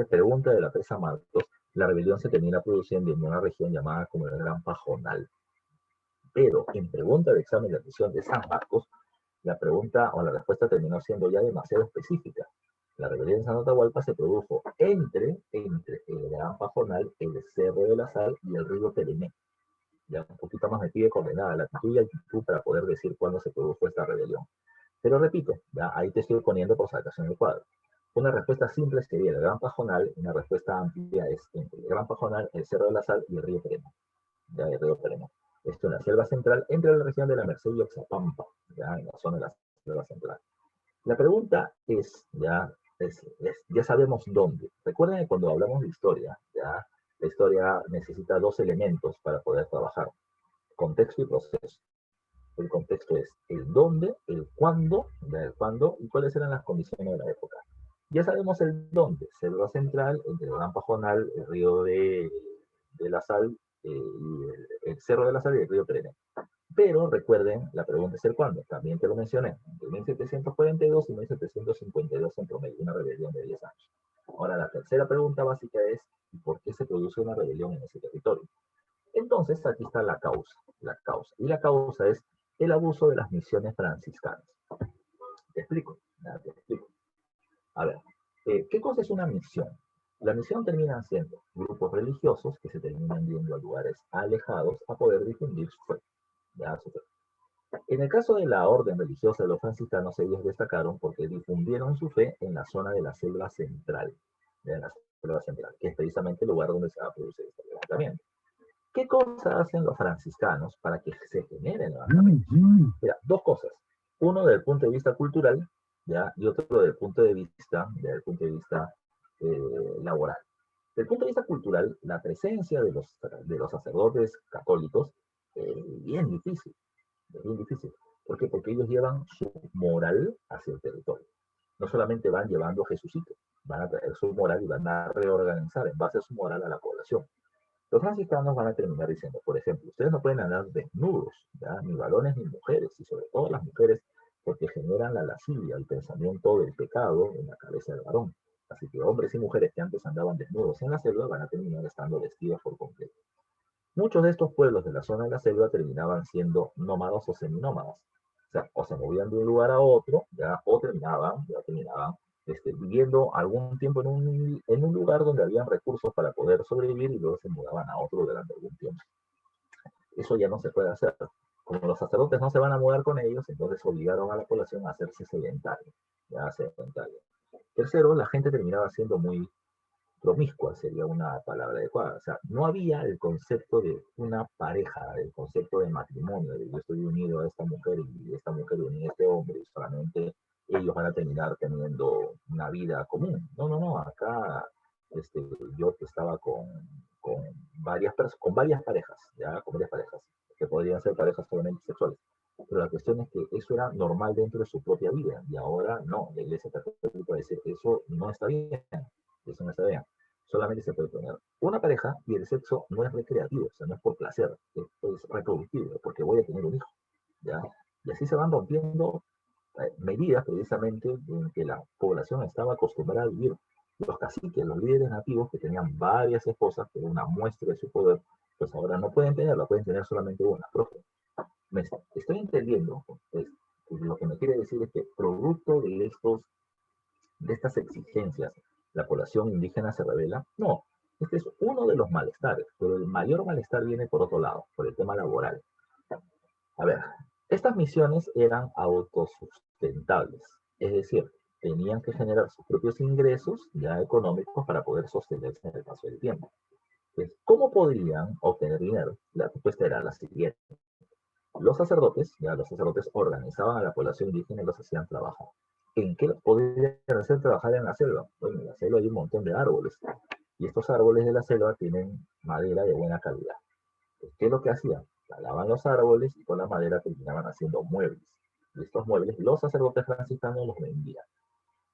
pregunta de la presa Marcos, la rebelión se termina produciendo en una región llamada como el Gran Pajonal. Pero en pregunta de examen de admisión de San Marcos, la pregunta o la respuesta terminó siendo ya demasiado específica. La rebelión de San Atahualpa se produjo entre el Gran Pajonal, el Cerro de la Sal y el río Telemé. Ya un poquito más me pide coordenada, latitud y altitud para poder decir cuándo se produjo esta rebelión. Pero repito, ya ahí te estoy poniendo por saltación del cuadro. Una respuesta simple sería el Gran Pajonal, una respuesta amplia es entre el Gran Pajonal, el Cerro de la Sal y el río Telemé. Ya el río Telemé. Esto en la selva central, entre la región de la Merced y Oxapampa, ya en la zona de la selva central. La pregunta es, ya sabemos dónde. Recuerden que cuando hablamos de historia, ya la historia necesita dos elementos para poder trabajar: contexto y proceso. El contexto es el dónde, el cuándo y cuáles eran las condiciones de la época. Ya sabemos el dónde: selva central, entre el Gran Pajonal, el río de la Sal, y el Cerro de la Sal y el río Trené. Pero recuerden, la pregunta es el cuándo. También te lo mencioné. Entre 1742 y 1752 en promedio, una rebelión de 10 años. Ahora, la tercera pregunta básica es, ¿por qué se produce una rebelión en ese territorio? Entonces, aquí está la causa. La causa. Y la causa es el abuso de las misiones franciscanas. Te explico. Te explico. A ver, ¿qué cosa es una misión? La misión termina siendo grupos religiosos que se terminan yendo a lugares alejados a poder difundir su fe. Ya, su fe. En el caso de la orden religiosa de los franciscanos, ellos destacaron porque difundieron su fe en la zona de la selva central, que es precisamente el lugar donde se va a producir este levantamiento. ¿Qué cosas hacen los franciscanos para que se generen levantamientos? Mira, dos cosas. Uno desde el punto de vista cultural, ¿ya? Y otro desde el punto de vista, laboral. Desde el punto de vista cultural, la presencia de los sacerdotes católicos es bien difícil. Es bien difícil. ¿Por qué? Porque ellos llevan su moral hacia el territorio. no solamente van llevando a Jesucito, van a traer su moral y van a reorganizar en base a su moral a la población. Los franciscanos van a terminar diciendo, por ejemplo, ustedes no pueden andar desnudos, ¿ya? Ni varones ni mujeres, y sobre todo las mujeres, porque generan la lascivia, el pensamiento del pecado en la cabeza del varón. Así que hombres y mujeres que antes andaban desnudos en la selva van a terminar estando vestidos por completo. Muchos de estos pueblos de la zona de la selva terminaban siendo nómadas o seminómadas. O sea, o se movían de un lugar a otro, ya, o terminaban viviendo algún tiempo en un lugar donde habían recursos para poder sobrevivir y luego se mudaban a otro durante algún tiempo. Eso ya no se puede hacer. Como los sacerdotes no se van a mudar con ellos, entonces obligaron a la población a hacerse sedentaria. Ya, sedentaria. Tercero, la gente terminaba siendo muy promiscua, sería una palabra adecuada. O sea, no había el concepto de una pareja, el concepto de matrimonio, de yo estoy unido a esta mujer y esta mujer unida a este hombre y solamente ellos van a terminar teniendo una vida común. No, no, no, acá yo estaba con con varias parejas, ya, con varias parejas, que podrían ser parejas solamente sexuales. Pero la cuestión es que eso era normal dentro de su propia vida y ahora no, la Iglesia Católica dice eso no está bien, eso no está bien. Solamente se puede tener una pareja y el sexo no es recreativo, o sea, no es por placer, es reproductivo, porque voy a tener un hijo, ¿ya? Y así se van rompiendo medidas precisamente en que la población estaba acostumbrada a vivir. Los caciques, los líderes nativos que tenían varias esposas, que era una muestra de su poder, pues ahora no pueden tenerla, pueden tener solamente una. Profe, me estoy entendiendo, pues, lo que me quiere decir es que producto de estas exigencias, la población indígena se revela. No, este es uno de los malestares, pero el mayor malestar viene por otro lado, por el tema laboral. A ver, estas misiones eran autosustentables, es decir, tenían que generar sus propios ingresos ya económicos para poder sostenerse en el paso del tiempo. Pues, ¿cómo podrían obtener dinero? La respuesta era la siguiente. Los sacerdotes organizaban a la población indígena y los hacían trabajar. ¿En qué podrían hacer trabajar en la selva? Bueno, en la selva hay un montón de árboles y estos árboles de la selva tienen madera de buena calidad. ¿Qué es lo que hacían? Talaban los árboles y con la madera terminaban haciendo muebles. Y estos muebles los sacerdotes franciscanos los vendían.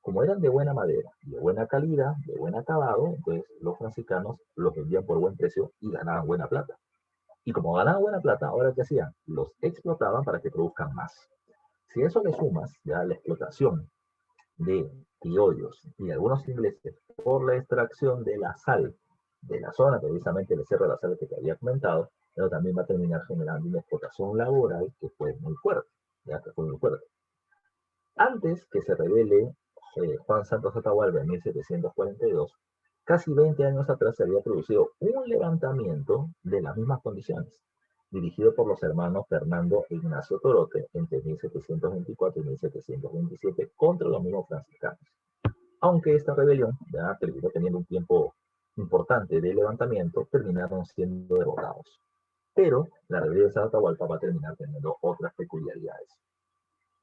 Como eran de buena madera, de buena calidad, de buen acabado, entonces los franciscanos los vendían por buen precio y ganaban buena plata. Y como ganaban buena plata, ahora ¿qué hacían? Los explotaban para que produzcan más. Si a eso le sumas ya la explotación de criollos y de algunos ingleses por la extracción de la sal de la zona, precisamente el Cerro de la Sal que te había comentado, pero también va a terminar generando una explotación laboral que fue muy fuerte, ya que fue muy fuerte. Antes que se revele Juan Santos Atahualpa en 1742, casi 20 años atrás se había producido un levantamiento de las mismas condiciones, dirigido por los hermanos Fernando e Ignacio Torote entre 1724 y 1727 contra los mismos franciscanos. Aunque esta rebelión ya terminó teniendo un tiempo importante de levantamiento, terminaron siendo derrotados. Pero la rebelión de Atahualpa va a terminar teniendo otras peculiaridades.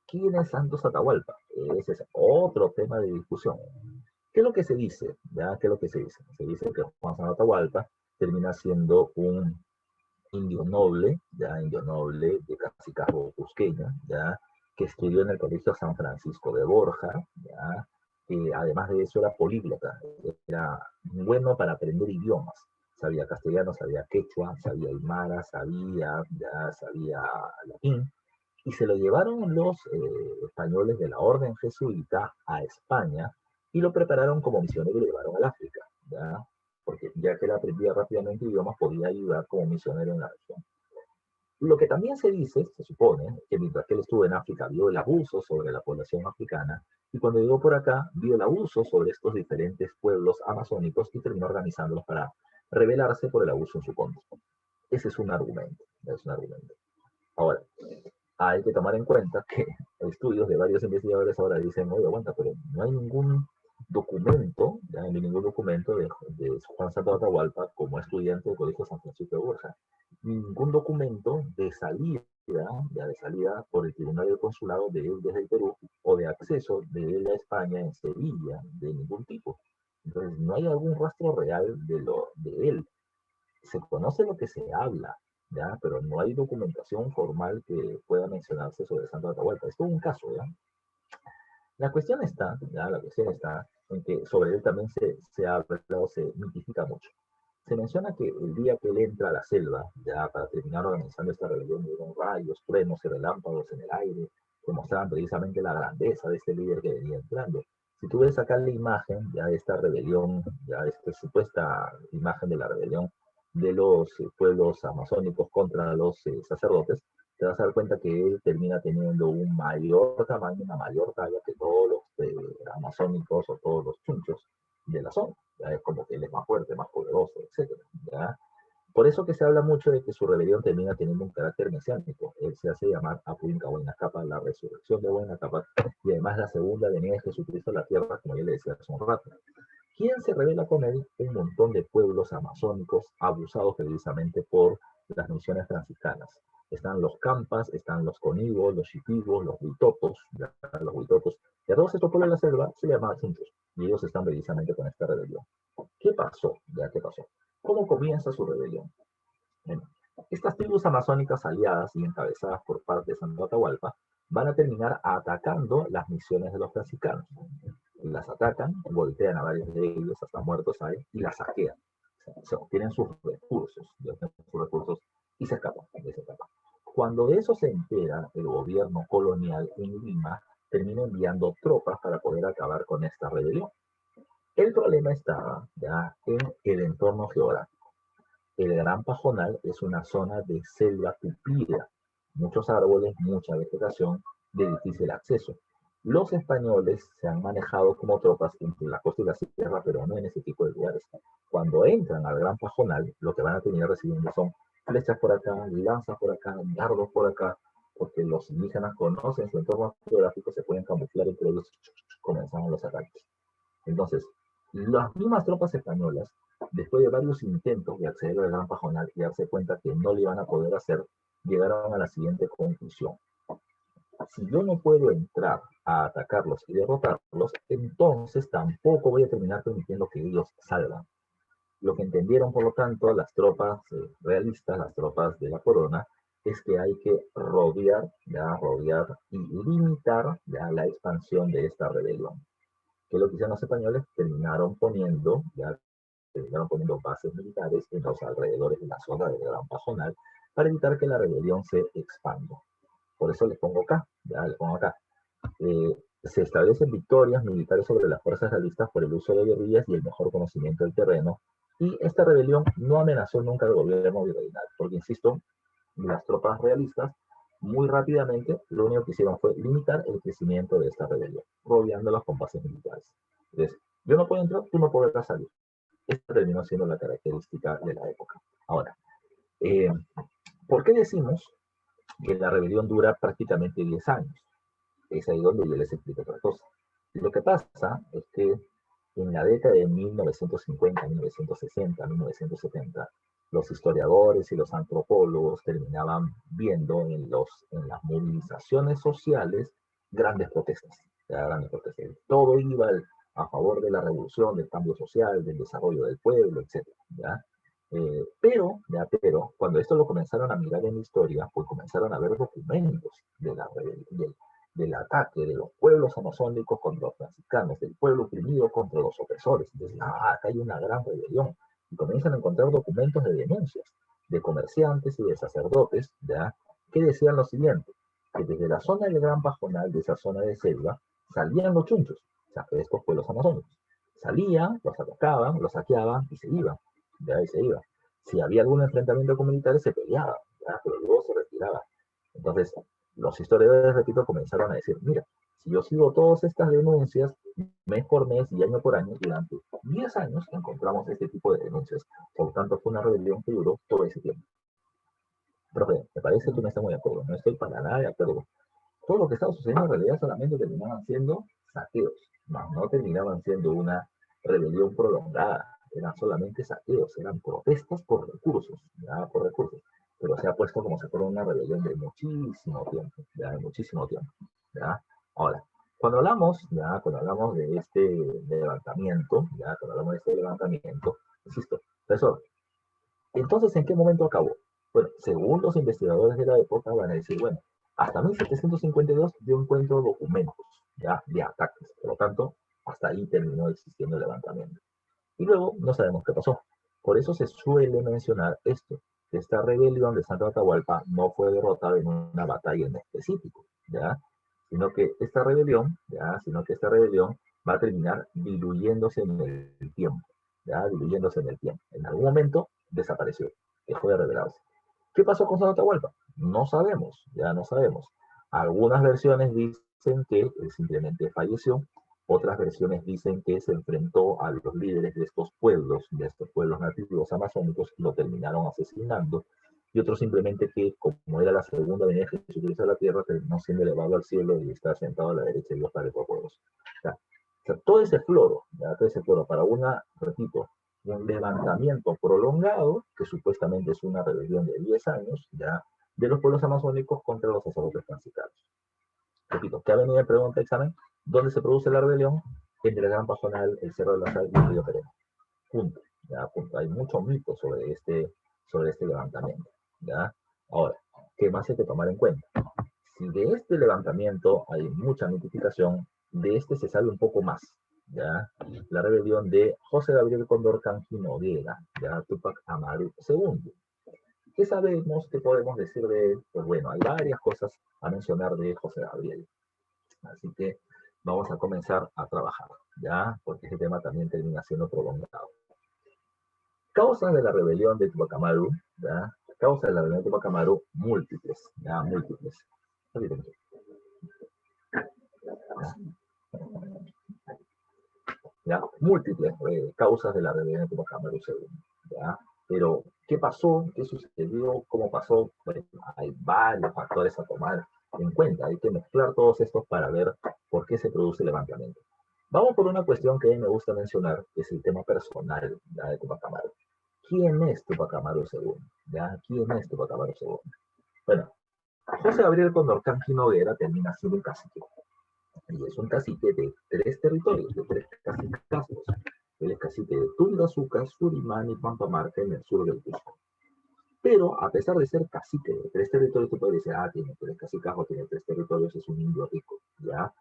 ¿Quién es Santos Atahualpa? Ese es otro tema de discusión. ¿Qué es lo que se dice? ¿Ya? ¿Qué es lo que se dice? Se dice que Juan Santos Atahualpa termina siendo un indio noble, ya indio noble de Cacicazgo Cusqueña, ya que estudió en el Colegio San Francisco de Borja, ya que además de eso era políglota, era bueno para aprender idiomas, sabía castellano, sabía quechua, sabía aymara, sabía latín, y se lo llevaron los españoles de la Orden Jesuita a España y lo prepararon como misionero y lo llevaron al África, ¿ya? Porque ya que él aprendía rápidamente idiomas, podía ayudar como misionero en la región. Lo que también se dice, se supone, que mientras que él estuvo en África vio el abuso sobre la población africana y cuando llegó por acá vio el abuso sobre estos diferentes pueblos amazónicos y terminó organizándolos para rebelarse por el abuso en su contra. Ese es un argumento, es un argumento. Ahora, hay que tomar en cuenta que estudios de varios investigadores ahora dicen, oye, aguanta, pero no hay ningún documento, ya no hay ningún documento de Juan Santos Atahualpa como estudiante del Colegio San Francisco de Borja, ningún documento de salida, ya de salida por el Tribunal del Consulado de él desde el Perú o de acceso de él a España en Sevilla, de ningún tipo. Entonces, no hay algún rastro real de él. Se conoce lo que se habla, ¿ya? Pero no hay documentación formal que pueda mencionarse sobre Santo Atahualpa. Es todo un caso, ¿ya? La cuestión está, ya, la cuestión está en que sobre él también se ha hablado, se mitifica mucho. Se menciona que el día que él entra a la selva, ya para terminar organizando esta rebelión, hubieron rayos, truenos y relámpagos en el aire, que mostraban precisamente la grandeza de este líder que venía entrando. Si tú ves acá la imagen ya de esta rebelión, ya esta supuesta imagen de la rebelión de los pueblos amazónicos contra los sacerdotes, te vas a dar cuenta que él termina teniendo un mayor tamaño, una mayor talla que todos los amazónicos o todos los chunchos de la zona. ¿Ya? Es como que él es más fuerte, más poderoso, etcétera. ¿Ya? Por eso que se habla mucho de que su rebelión termina teniendo un carácter mesiánico. Él se hace llamar Apuinca Huayna Cápac, la resurrección de Huayna Cápac, y además la segunda venida de Jesucristo a la tierra, como yo le decía hace un rato. ¿Quién se revela con él? Un montón de pueblos amazónicos abusados precisamente por las misiones franciscanas. Están los campas, están los conigos, los chipigos, los huitotos, los huitotos, y a todos estos pueblos de la selva se llaman chunchos, y ellos están precisamente con esta rebelión. ¿Qué pasó? ¿Ya qué pasó? ¿Cómo comienza su rebelión? Bueno, estas tribus amazónicas aliadas y encabezadas por parte de Santo Atahualpa van a terminar atacando las misiones de los franciscanos. Las atacan, golpean a varios de ellos, hasta muertos hay, y las saquean. Se obtienen sus recursos y se escapan, Cuando de eso se entera el gobierno colonial en Lima, termina enviando tropas para poder acabar con esta rebelión. El problema estaba ya en el entorno geográfico. El Gran Pajonal es una zona de selva tupida, muchos árboles, mucha vegetación de difícil acceso. Los españoles se han manejado como tropas entre la costa y la sierra, pero no en ese tipo de lugares. Cuando entran al Gran Pajonal, lo que van a terminar recibiendo son flechas por acá, lanzas por acá, dardos por acá, porque los indígenas conocen su entorno geográfico, se pueden camuflar entre ellos, comenzaron los ataques. Entonces, las mismas tropas españolas, después de varios intentos de acceder al Gran Pajonal y darse cuenta que no lo iban a poder hacer, llegaron a la siguiente conclusión. Si yo no puedo entrar a atacarlos y derrotarlos, entonces tampoco voy a terminar permitiendo que ellos salgan. Lo que entendieron, por lo tanto, las tropas realistas, las tropas de la corona, es que hay que rodear y limitar ya la expansión de esta rebelión. Que lo que hicieron los españoles terminaron poniendo bases militares en los alrededores de la zona del Gran Pajonal para evitar que la rebelión se expanda. Por eso les pongo acá, les pongo acá. Se establecen victorias militares sobre las fuerzas realistas por el uso de guerrillas y el mejor conocimiento del terreno. Y esta rebelión no amenazó nunca al gobierno virreinal, porque, insisto, las tropas realistas muy rápidamente lo único que hicieron fue limitar el crecimiento de esta rebelión, rodeándolas con bases militares. Entonces, yo no puedo entrar, tú no podrás salir. Esta terminó siendo la característica de la época. Ahora, eh, ¿por qué decimos que la rebelión dura prácticamente 10 años? Es ahí donde yo les explico otra cosa. Lo que pasa es que en la década de 1950, 1960, 1970, los historiadores y los antropólogos terminaban viendo en las movilizaciones sociales grandes protestas. Grandes protestas. Todo iba a favor de la revolución, del cambio social, del desarrollo del pueblo, etc. ¿Ya? Pero, cuando esto lo comenzaron a mirar en la historia, pues comenzaron a ver documentos del ataque de los pueblos amazónicos contra los franciscanos, del pueblo oprimido contra los opresores. Entonces, acá hay una gran rebelión. Y comienzan a encontrar documentos de denuncias de comerciantes y de sacerdotes, ¿ya? Que decían lo siguiente, que desde la zona del Gran Pajonal, de esa zona de selva, salían los chunchos, o sea, estos pueblos amazónicos. Salían, los atacaban, los saqueaban y se iban, ¿ya? Y se iban. Si había algún enfrentamiento con militares, se peleaba, ¿ya? Pero luego se retiraba. Entonces, los historiadores, repito, comenzaron a decir, mira, si yo sigo todas estas denuncias, mes por mes y año por año, durante 10 años encontramos este tipo de denuncias. Por lo tanto, fue una rebelión que duró todo ese tiempo. Profe, me parece que no está muy de acuerdo, no estoy para nada de acuerdo. Todo lo que estaba sucediendo en realidad solamente terminaban siendo saqueos, no terminaban siendo una rebelión prolongada, eran solamente saqueos, eran protestas por recursos, ¿ya? Por recursos. Pero se ha puesto como si fuera una rebelión de muchísimo tiempo, ¿ya? De muchísimo tiempo, ¿ya? Ahora, cuando hablamos de este levantamiento, insisto, profesor, entonces, ¿en qué momento acabó? Bueno, según los investigadores de la época van a decir, bueno, hasta 1752 yo encuentro documentos, ¿ya? De ataques. Por lo tanto, hasta ahí terminó existiendo el levantamiento. Y luego no sabemos qué pasó. Por eso se suele mencionar esto, que esta rebelión de Santa Atahualpa no fue derrotada en una batalla en específico, ¿ya? Sino que esta rebelión va a terminar diluyéndose en el tiempo, ¿ya? Diluyéndose en el tiempo. En algún momento desapareció, dejó de revelarse. ¿Qué pasó con Santa Atahualpa? No sabemos, ya no sabemos. Algunas versiones dicen que él simplemente falleció, otras versiones dicen que se enfrentó a los líderes de estos pueblos nativos amazónicos, y lo terminaron asesinando, y otros simplemente que, como era la segunda venida de Jesucristo a la tierra, terminó siendo elevado al cielo y está sentado a la derecha de Dios Padre Todopoderoso. Todo ese floro, para repito, un levantamiento prolongado, que supuestamente es una rebelión de 10 años, ya, de los pueblos amazónicos contra los sacerdotes franciscanos. Repito, ¿qué avenida pregunta examen? ¿Dónde se produce la rebelión? Entre el Gran Pajonal, el Cerro de la Sal y el Río Pereno. Punto. ¿Ya? Punto. Hay muchos mitos sobre este levantamiento. ¿Ya? Ahora, ¿qué más hay que tomar en cuenta? Si de este levantamiento hay mucha mitificación, de este se sabe un poco más. ¿Ya? La rebelión de José Gabriel Condorcanqui Noguera, ¿ya? Túpac Amaru II. ¿Qué sabemos? ¿Qué podemos decir de él? Pues bueno, hay varias cosas a mencionar de José Gabriel. Así que vamos a comenzar a trabajar, ¿ya? Porque este tema también termina siendo prolongado. Causas de la rebelión de Túpac Amaru, ¿ya? Causas de la rebelión de Túpac Amaru múltiples, ¿ya? Múltiples. ¿Ya? Múltiples causas de la rebelión de Túpac Amaru II, ¿ya? Pero, ¿qué pasó? ¿Qué sucedió? ¿Cómo pasó? Bueno, hay varios factores a tomar en cuenta. Hay que mezclar todos estos para ver por qué se produce el levantamiento. Vamos por una cuestión que a mí me gusta mencionar, que es el tema personal, ¿ya? De Túpac Amaru. ¿Quién es Túpac Amaru II? ¿Ya? ¿Quién es Túpac Amaru II? Bueno, José Gabriel Condorcanqui Noguera termina siendo un cacique. Y es un cacique de 3 territorios, de 3 cacicazgos. Él es cacique de Tundazuca, Surimán y Pampamarca en el sur del Cusco. Pero a pesar de ser cacique de 3 territorios, tú puedes decir, tiene 3 cacicazgos, tiene 3 territorios, es un indio rico, ¿ya?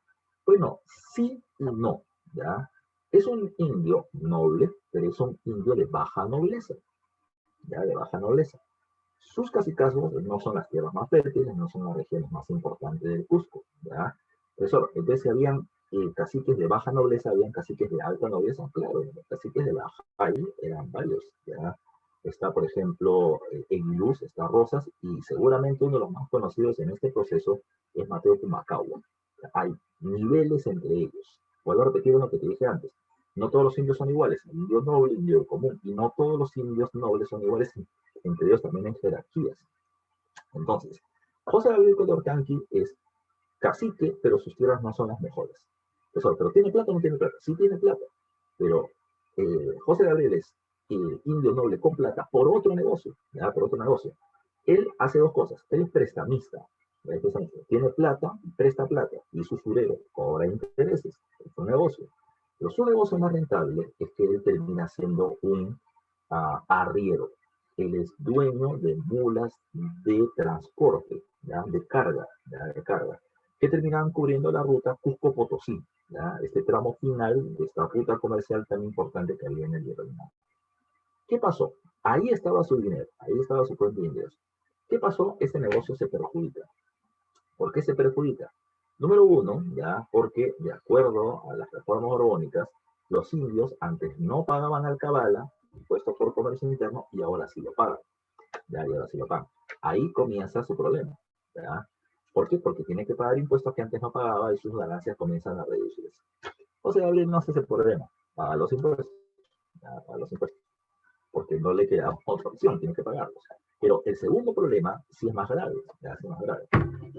Bueno, sí y no, ¿ya? Es un indio noble, pero es un indio de baja nobleza, ¿ya? De baja nobleza. Sus cacicazgos no son las tierras más fértiles, no son las regiones más importantes del Cusco, ¿ya? Eso, entonces, si habían caciques de baja nobleza, habían caciques de alta nobleza, claro, los caciques de la ahí eran varios, ¿ya? Está, por ejemplo, Eguiluz, está Rosas, y seguramente uno de los más conocidos en este proceso es Mateo Pumacahua. Hay niveles entre ellos. Vuelvo a repetir lo que te dije antes. No todos los indios son iguales. El indio noble, el indio común, y no todos los indios nobles son iguales, entre ellos también en jerarquías. Entonces, José Gabriel Condorcanqui es cacique, pero sus tierras no son las mejores. Eso, pero ¿tiene plata o no tiene plata? Sí tiene plata, pero José Gabriel es indio noble con plata por otro negocio, ¿ya? Por otro negocio. Él hace 2 cosas. Él es prestamista, ¿ya? Tiene plata, presta plata, y es usurero, cobra intereses, es un negocio. Pero su negocio más rentable es que él termina siendo un arriero. Él es dueño de mulas de transporte, ¿ya? De carga, ¿ya? De carga, que terminaban cubriendo la ruta Cusco-Potosí, ¿ya? Este tramo final de esta ruta comercial tan importante que había en el virreinato. ¿Qué pasó? Ahí estaba su dinero, ahí estaba su fuente de ingresos. ¿Qué pasó? Ese negocio se perjudica. ¿Por qué se perjudica? Número 1, ya, porque de acuerdo a las reformas borbónicas, los indios antes no pagaban alcabala, impuesto por comercio interno, y ahora sí lo pagan. Ya, y ahora sí lo pagan. Ahí comienza su problema. ¿Ya? ¿Por qué? Porque tiene que pagar impuestos que antes no pagaba y sus ganancias comienzan a reducirse. O sea, Gabriel no hace ese problema. Paga los impuestos. Ya, paga los impuestos. Porque no le queda otra opción, tiene que pagarlos. Pero el segundo problema sí es más grave. Ya, sí es más grave.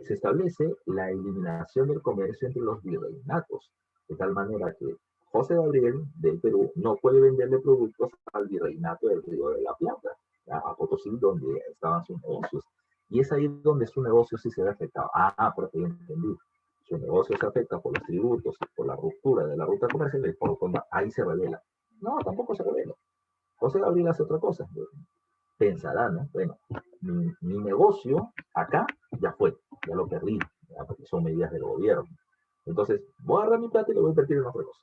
Se establece la eliminación del comercio entre los virreinatos, de tal manera que José Gabriel del Perú no puede venderle productos al virreinato del Río de la Plata, ¿ya? A Potosí, donde estaban sus negocios. Y es ahí donde su negocio sí se ve afectado. Porque ya entendí. Su negocio se afecta por los tributos y por la ruptura de la ruta comercial, y por lo tanto ahí se revela. No, tampoco se revela. José Gabriel hace otra cosa. Pensará, ¿no? Bueno, mi negocio acá ya fue, ya lo perdí, ¿ya? Porque son medidas del gobierno. Entonces, voy mi plata y lo voy a invertir en otra cosa.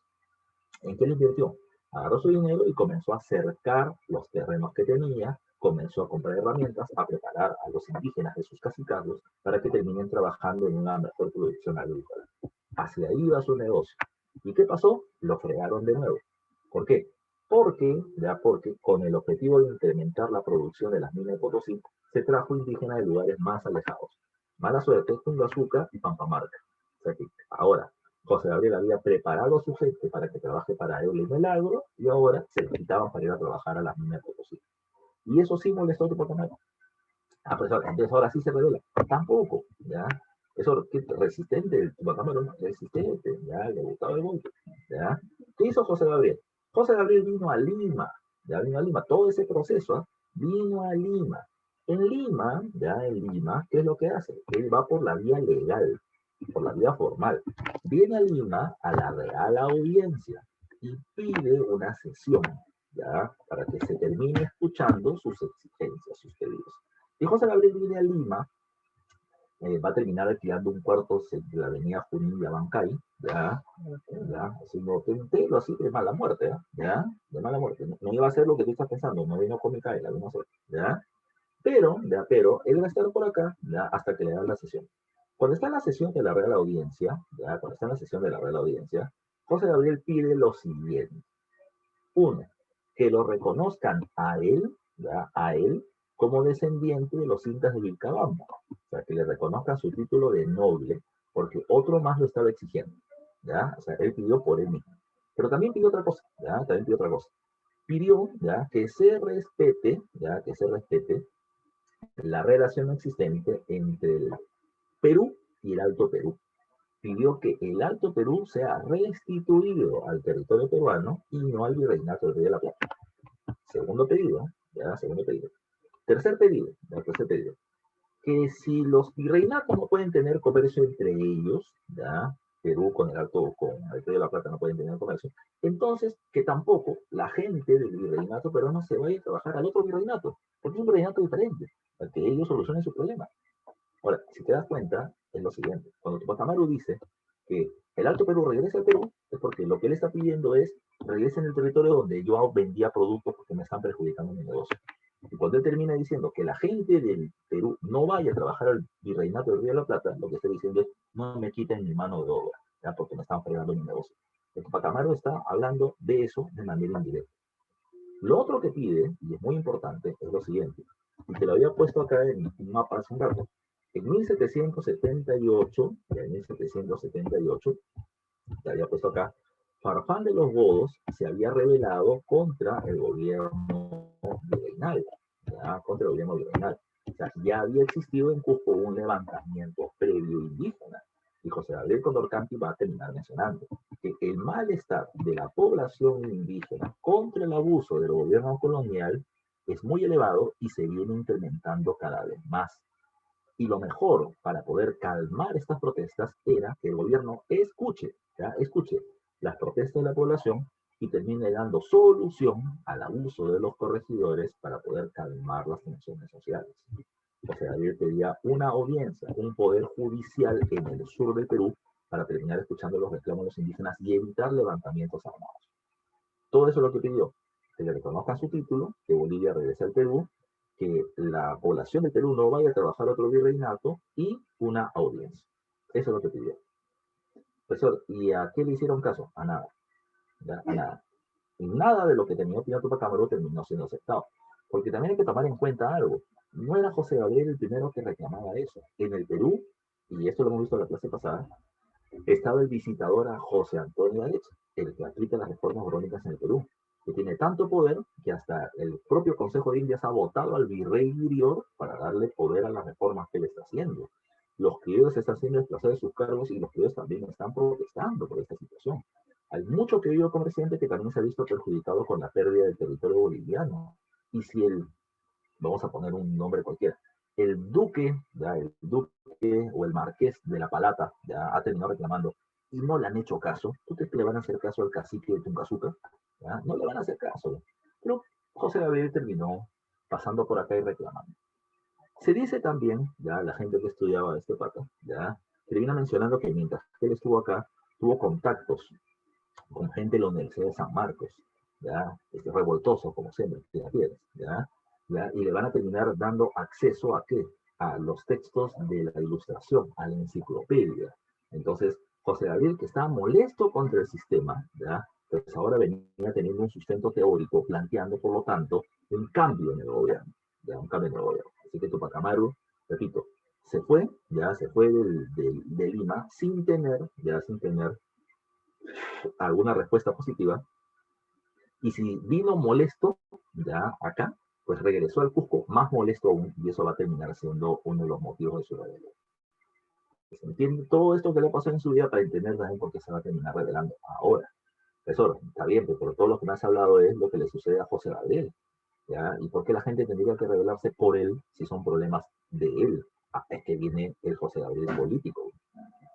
¿En qué lo invirtió? Agarró su dinero y comenzó a cercar los terrenos que tenía, comenzó a comprar herramientas, a preparar a los indígenas de sus cacicazgos para que terminen trabajando en una mejor producción agrícola. Hacia ahí iba su negocio. ¿Y qué pasó? Lo fregaron de nuevo. ¿Por qué? Porque con el objetivo de incrementar la producción de las minas de Potosí, se trajo indígenas de lugares más alejados. Mala suerte, Tungazuca y Pampamarca. O sea que ahora, José Gabriel había preparado a su gente para que trabaje para él en el agro y ahora se le quitaban para ir a trabajar a las minas de Potosí. Y eso sí molestó a Tupac. Pues entonces ahora sí se revela. Tampoco, ¿ya? Eso, resistente, el Tupac resistente, ¿ya? Le gustaba el golpe, ¿ya? ¿Qué hizo José Gabriel? José Gabriel vino a Lima, ya vino a Lima, todo ese proceso, ¿eh? Vino a Lima. En Lima, ya en Lima, ¿qué es lo que hace? Él va por la vía legal, por la vía formal. Viene a Lima a la Real Audiencia y pide una sesión, ¿ya? Para que se termine escuchando sus exigencias, sus pedidos. Y José Gabriel viene a Lima, va a terminar alquilando un cuarto de la avenida Junín y Abancay, ya, haciendo tentero así de mala muerte, ya, de mala muerte. No, no iba a hacer lo que tú estás pensando, no vino con Micaela, vino a hacer, ya. Pero él va a estar por acá, ya, hasta que le dan la sesión. Cuando está en la sesión de la Real Audiencia, ya, cuando está en la sesión de la Real Audiencia, José Gabriel pide lo siguiente. Uno, que lo reconozcan ya, a él, como descendiente de los incas de Vilcabamba. O sea, que le reconozcan su título de noble, porque otro más lo estaba exigiendo. ¿Ya? O sea, él pidió por él mismo. Pero también pidió otra cosa, ¿ya? También pidió otra cosa. Pidió, ¿ya? Que se respete, ¿ya? Que se respete la relación existente entre el Perú y el Alto Perú. Pidió que el Alto Perú sea restituido al territorio peruano y no al virreinato del Río de la Plata. Segundo pedido, ya, segundo pedido. Tercer pedido, ya, tercer pedido. Que si los virreinatos no pueden tener comercio entre ellos, ya, Perú con el Alto, con el Río de la Plata no pueden tener comercio, entonces que tampoco la gente del virreinato peruano se vaya a trabajar al otro virreinato, porque es un virreinato diferente, para que ellos solucionen su problema. Ahora, si te das cuenta, es lo siguiente. Cuando Tupac Amaru dice que el Alto Perú regrese al Perú, es porque lo que él está pidiendo es regrese en el territorio donde yo vendía productos porque me están perjudicando mi negocio. Y cuando él termina diciendo que la gente del Perú no vaya a trabajar al virreinato del Río de la Plata, lo que está diciendo es no me quiten mi mano de obra, ¿ya? Porque me están fregando mi negocio. El Tupac Amaru está hablando de eso de manera indirecta. Lo otro que pide, y es muy importante, es lo siguiente, y te lo había puesto acá en un mapa hace un rato. En 1778, en 1778, te había puesto acá, Farfán de los Godos se había rebelado contra el gobierno virreinal, ¿ya? Contra el gobierno virreinal. O sea, ya había existido en Cusco un levantamiento previo indígena. Y José Gabriel Condorcanqui va a terminar mencionando que el malestar de la población indígena contra el abuso del gobierno colonial es muy elevado y se viene incrementando cada vez más. Y lo mejor para poder calmar estas protestas era que el gobierno escuche, ¿ya? Escuche las protestas de la población y termine dando solución al abuso de los corregidores para poder calmar las tensiones sociales. O sea, Gabriel pedía una audiencia, un poder judicial en el sur del Perú para terminar escuchando los reclamos de los indígenas y evitar levantamientos armados. Todo eso es lo que pidió, que le reconozcan su título, que Bolivia regrese al Perú, que la población del Perú no vaya a trabajar a otro virreinato y una audiencia. Eso es lo que pidió. Profesor, ¿y a qué le hicieron caso? A nada. ¿Ya? A nada. Y nada de lo que tenía Pinar Tupac Amaru terminó siendo aceptado. Porque también hay que tomar en cuenta algo. No era José Gabriel el primero que reclamaba eso. En el Perú, y esto lo hemos visto en la clase pasada, estaba el visitador a José Antonio Arecha, el que aplica las reformas borónicas en el Perú, que tiene tanto poder que hasta el propio Consejo de Indias ha votado al virrey Irior para darle poder a las reformas que él está haciendo. Los criollos están siendo desplazados de sus cargos y los criollos también están protestando por esta situación. Hay mucho criollo comerciante que también se ha visto perjudicado con la pérdida del territorio boliviano. Y si el, vamos a poner un nombre cualquiera, el duque, ya, el duque o el marqués de la Palata ya ha terminado reclamando y no le han hecho caso, ¿tú crees que le van a hacer caso al cacique de Tungazuca? ¿Ya? No le van a hacer caso. Pero José Gabriel terminó pasando por acá y reclamando. Se dice también, ya la gente que estudiaba este pata, ya termina mencionando que mientras él estuvo acá, tuvo contactos con gente de la Universidad de San Marcos, ¿ya? Revoltoso, como siempre, si la quieres, ¿ya? ¿Ya? Y le van a terminar dando acceso a qué? A los textos de la ilustración, a la enciclopedia. Entonces, José Gabriel, que estaba molesto contra el sistema, ¿ya? Pues ahora venía teniendo un sustento teórico, planteando, por lo tanto, un cambio en el gobierno, ¿ya? Un cambio en el gobierno. Así que Tupac Amaru, repito, se fue, ya se fue de Lima sin tener alguna respuesta positiva. Y si vino molesto ya acá, pues regresó al Cusco más molesto aún, y eso va a terminar siendo uno de los motivos de su rebelión. Se entiende todo esto que le pasó en su vida para entender también por qué se va a terminar revelando ahora. Eso está bien, pero todo lo que me has hablado es lo que le sucede a José Gabriel, ¿ya? Y por qué la gente tendría que rebelarse por él si son problemas de él. Ah, es que viene el José Gabriel político,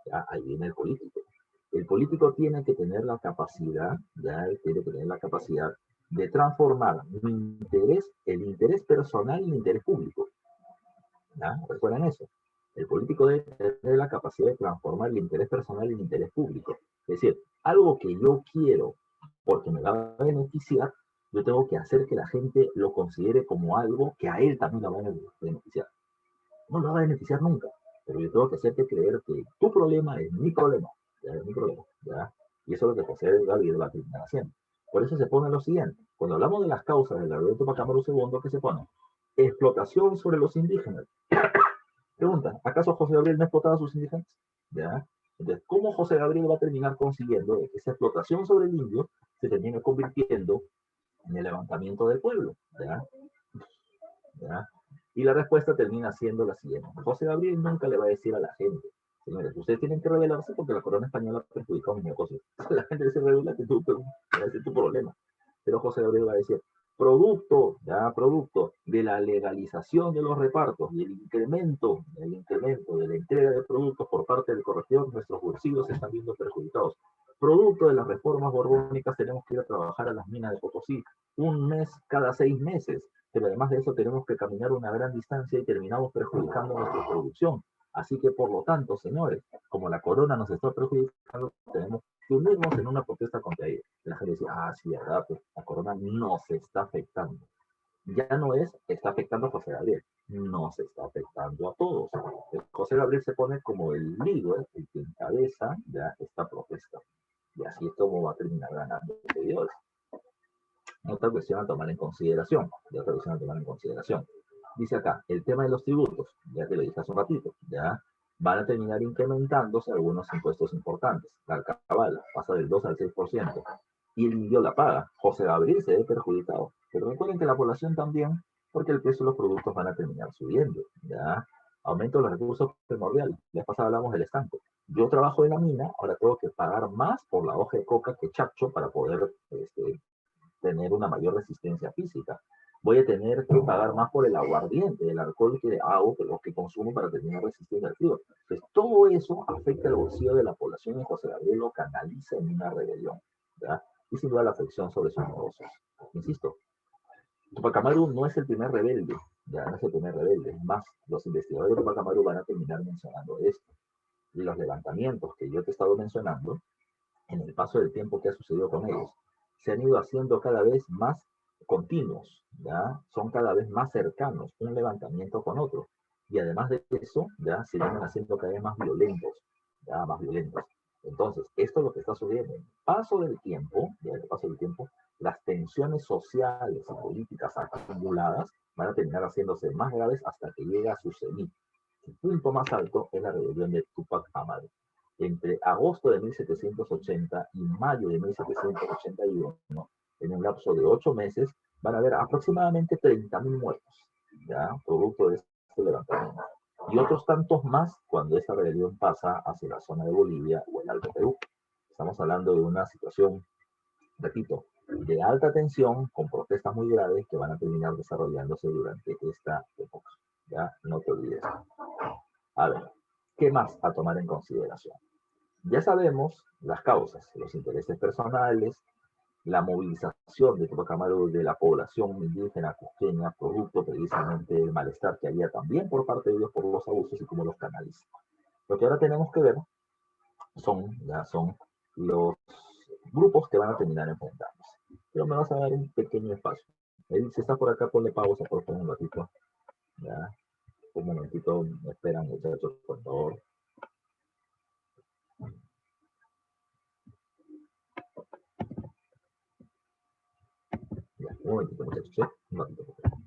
¿ya? Ahí viene el político. El político tiene que tener la capacidad, ya tiene que tener la capacidad de transformar el interés personal en interés público. ¿Ya? Recuerden eso. El político debe tener la capacidad de transformar el interés personal en interés público. Es decir, algo que yo quiero porque me va a beneficiar, yo tengo que hacer que la gente lo considere como algo que a él también lo va a beneficiar. No lo va a beneficiar nunca, pero yo tengo que hacerte creer que tu problema es mi problema, ¿ya? Es mi problema, ¿ya? Y eso es lo que José Gabriel va a terminar haciendo. Por eso se pone lo siguiente, cuando hablamos de las causas del rebelión Tupac Amaru II, ¿qué se pone? Explotación sobre los indígenas. Pregunta, ¿acaso José Gabriel no explotaba a sus indígenas? ¿Ya? Entonces, ¿cómo José Gabriel va a terminar consiguiendo que esa explotación sobre el indio se termine convirtiendo en el levantamiento del pueblo? ¿Ya? ¿Ya? Y la respuesta termina siendo la siguiente. José Gabriel nunca le va a decir a la gente, señores, ustedes tienen que rebelarse porque la corona española ha perjudicado mis negocios. La gente se revela que tú, ese es tu problema. Pero José Gabriel va a decir, producto de la legalización de los repartos y el incremento de la entrega de productos por parte del corregidor, nuestros bolsillos se están viendo perjudicados. Producto de las reformas borbónicas, tenemos que ir a trabajar a las minas de Potosí un mes cada 6 meses, pero además de eso tenemos que caminar una gran distancia y terminamos perjudicando nuestra producción. Así que, por lo tanto, señores, como la corona nos está perjudicando, tenemos que unirnos en una protesta contra ella. La gente dice, ah, sí, verdad, pues la corona nos está afectando. Ya no está afectando a José Gabriel, nos está afectando a todos. José Gabriel se pone como el líder, el que encabeza ya esta protesta. Y así es como va a terminar ganando seguidores. Otra cuestión a tomar en consideración, Dice acá, el tema de los tributos, ya te lo dije hace un ratito, ya van a terminar incrementándose algunos impuestos importantes. La alcabala pasa del 2 al 6%, y el indio la paga. José Gabriel se ve perjudicado. Pero recuerden que la población también, porque el precio de los productos van a terminar subiendo, ya. Aumento de los recursos primordiales. La pasada hablamos del estanco. Yo trabajo en la mina, ahora tengo que pagar más por la hoja de coca que chacho para poder tener una mayor resistencia física. Voy a tener que pagar más por el aguardiente, el alcohol que hago, que lo que consumo para tener resistencia al frío. Entonces, todo eso afecta el bolsillo de la población y José Gabriel lo canaliza en una rebelión, ¿verdad? Y sin duda la afección sobre sus negocios. Insisto, Tupac Amaru no es el primer rebelde, ya no es el primer rebelde. Es más, los investigadores de Tupac Amaru van a terminar mencionando esto. Y los levantamientos que yo te he estado mencionando, en el paso del tiempo que ha sucedido con ellos, se han ido haciendo cada vez más continuos, ¿ya? Son cada vez más cercanos un levantamiento con otro. Y además de eso, ya se van haciendo cada vez más violentos, ya más violentos. Entonces, esto es lo que está sucediendo. En el paso del tiempo, ya en el paso del tiempo, las tensiones sociales y políticas acumuladas van a terminar haciéndose más graves hasta que llega a su cenit. El punto más alto es la rebelión de Tupac Amaru. Entre agosto de 1780 y mayo de 1781, en un lapso de 8 meses, van a haber aproximadamente 30.000 muertos, ¿ya? Producto de este levantamiento. Y otros tantos más cuando esa rebelión pasa hacia la zona de Bolivia o el Alto Perú. Estamos hablando de una situación, repito, de alta tensión, con protestas muy graves que van a terminar desarrollándose durante esta época. ¿Ya? No te olvides. A ver, ¿qué más a tomar en consideración? Ya sabemos las causas, los intereses personales, la movilización de Tupac Amaru de la población indígena cusqueña, producto precisamente del malestar que había también por parte de ellos por los abusos y cómo los canalizan. Lo que ahora tenemos que ver son los grupos que van a terminar enfrentándose. Pero me vas a dar un pequeño espacio. Él, si está por acá, ponle pausa, por favor, un ratito. ¿Ya? Un momentito, me esperan, muchachos, por favor. Ya, un momentito, muchachos, ¿sí? Un ratito, por favor.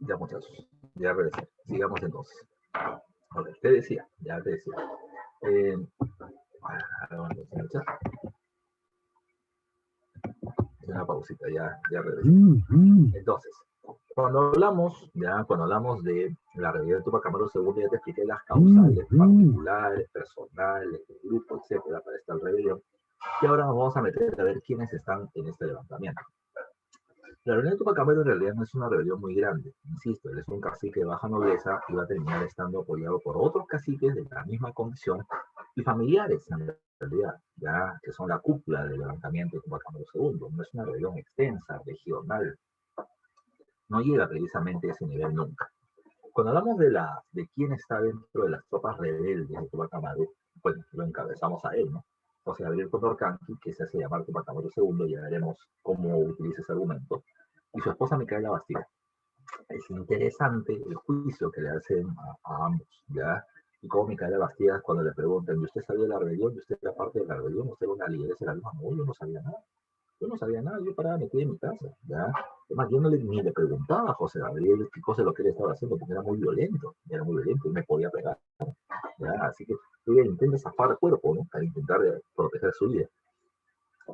Ya, muchachos, ya regresé. Sigamos entonces. Ok, te decía, ya te decía. Eh, una pausita, ya regresé. Entonces, cuando hablamos de la rebelión de Tupac Amaru II, ya te expliqué las causales particulares, personales, del grupo, etcétera, para esta rebelión. Y ahora nos vamos a meter a ver quiénes están en este levantamiento. La rebelión de Tupac Amaru en realidad no es una rebelión muy grande, insisto, él es un cacique de baja nobleza y va a terminar estando apoyado por otros caciques de la misma condición y familiares en realidad, ya que son la cúpula del levantamiento de Tupac Amaru II. No es una rebelión extensa, regional, no llega precisamente a ese nivel nunca. Cuando hablamos de quién está dentro de las tropas rebeldes de Tupac Amaru, pues lo encabezamos a él, ¿no? José Gabriel Condorcanqui, que se hace llamar Tupac Amaru II, ya veremos cómo utiliza ese argumento, y su esposa Micaela Bastida. Es interesante el juicio que le hacen a ambos, ¿ya? Y cómo Micaela Bastidas, cuando le preguntan, ¿y usted sabía de la rebelión? ¿Y usted era parte de la rebelión? ¿Usted era una lideresa de la misma? No, yo no sabía nada. Yo no sabía nada, yo paraba metido en mi casa, ¿ya? Además, yo ni le preguntaba a José Gabriel qué cosa es lo que él estaba haciendo, porque era muy violento y me podía pegar, ¿ya? Así que ella intenta zafar el cuerpo, ¿no? Para intentar proteger su vida.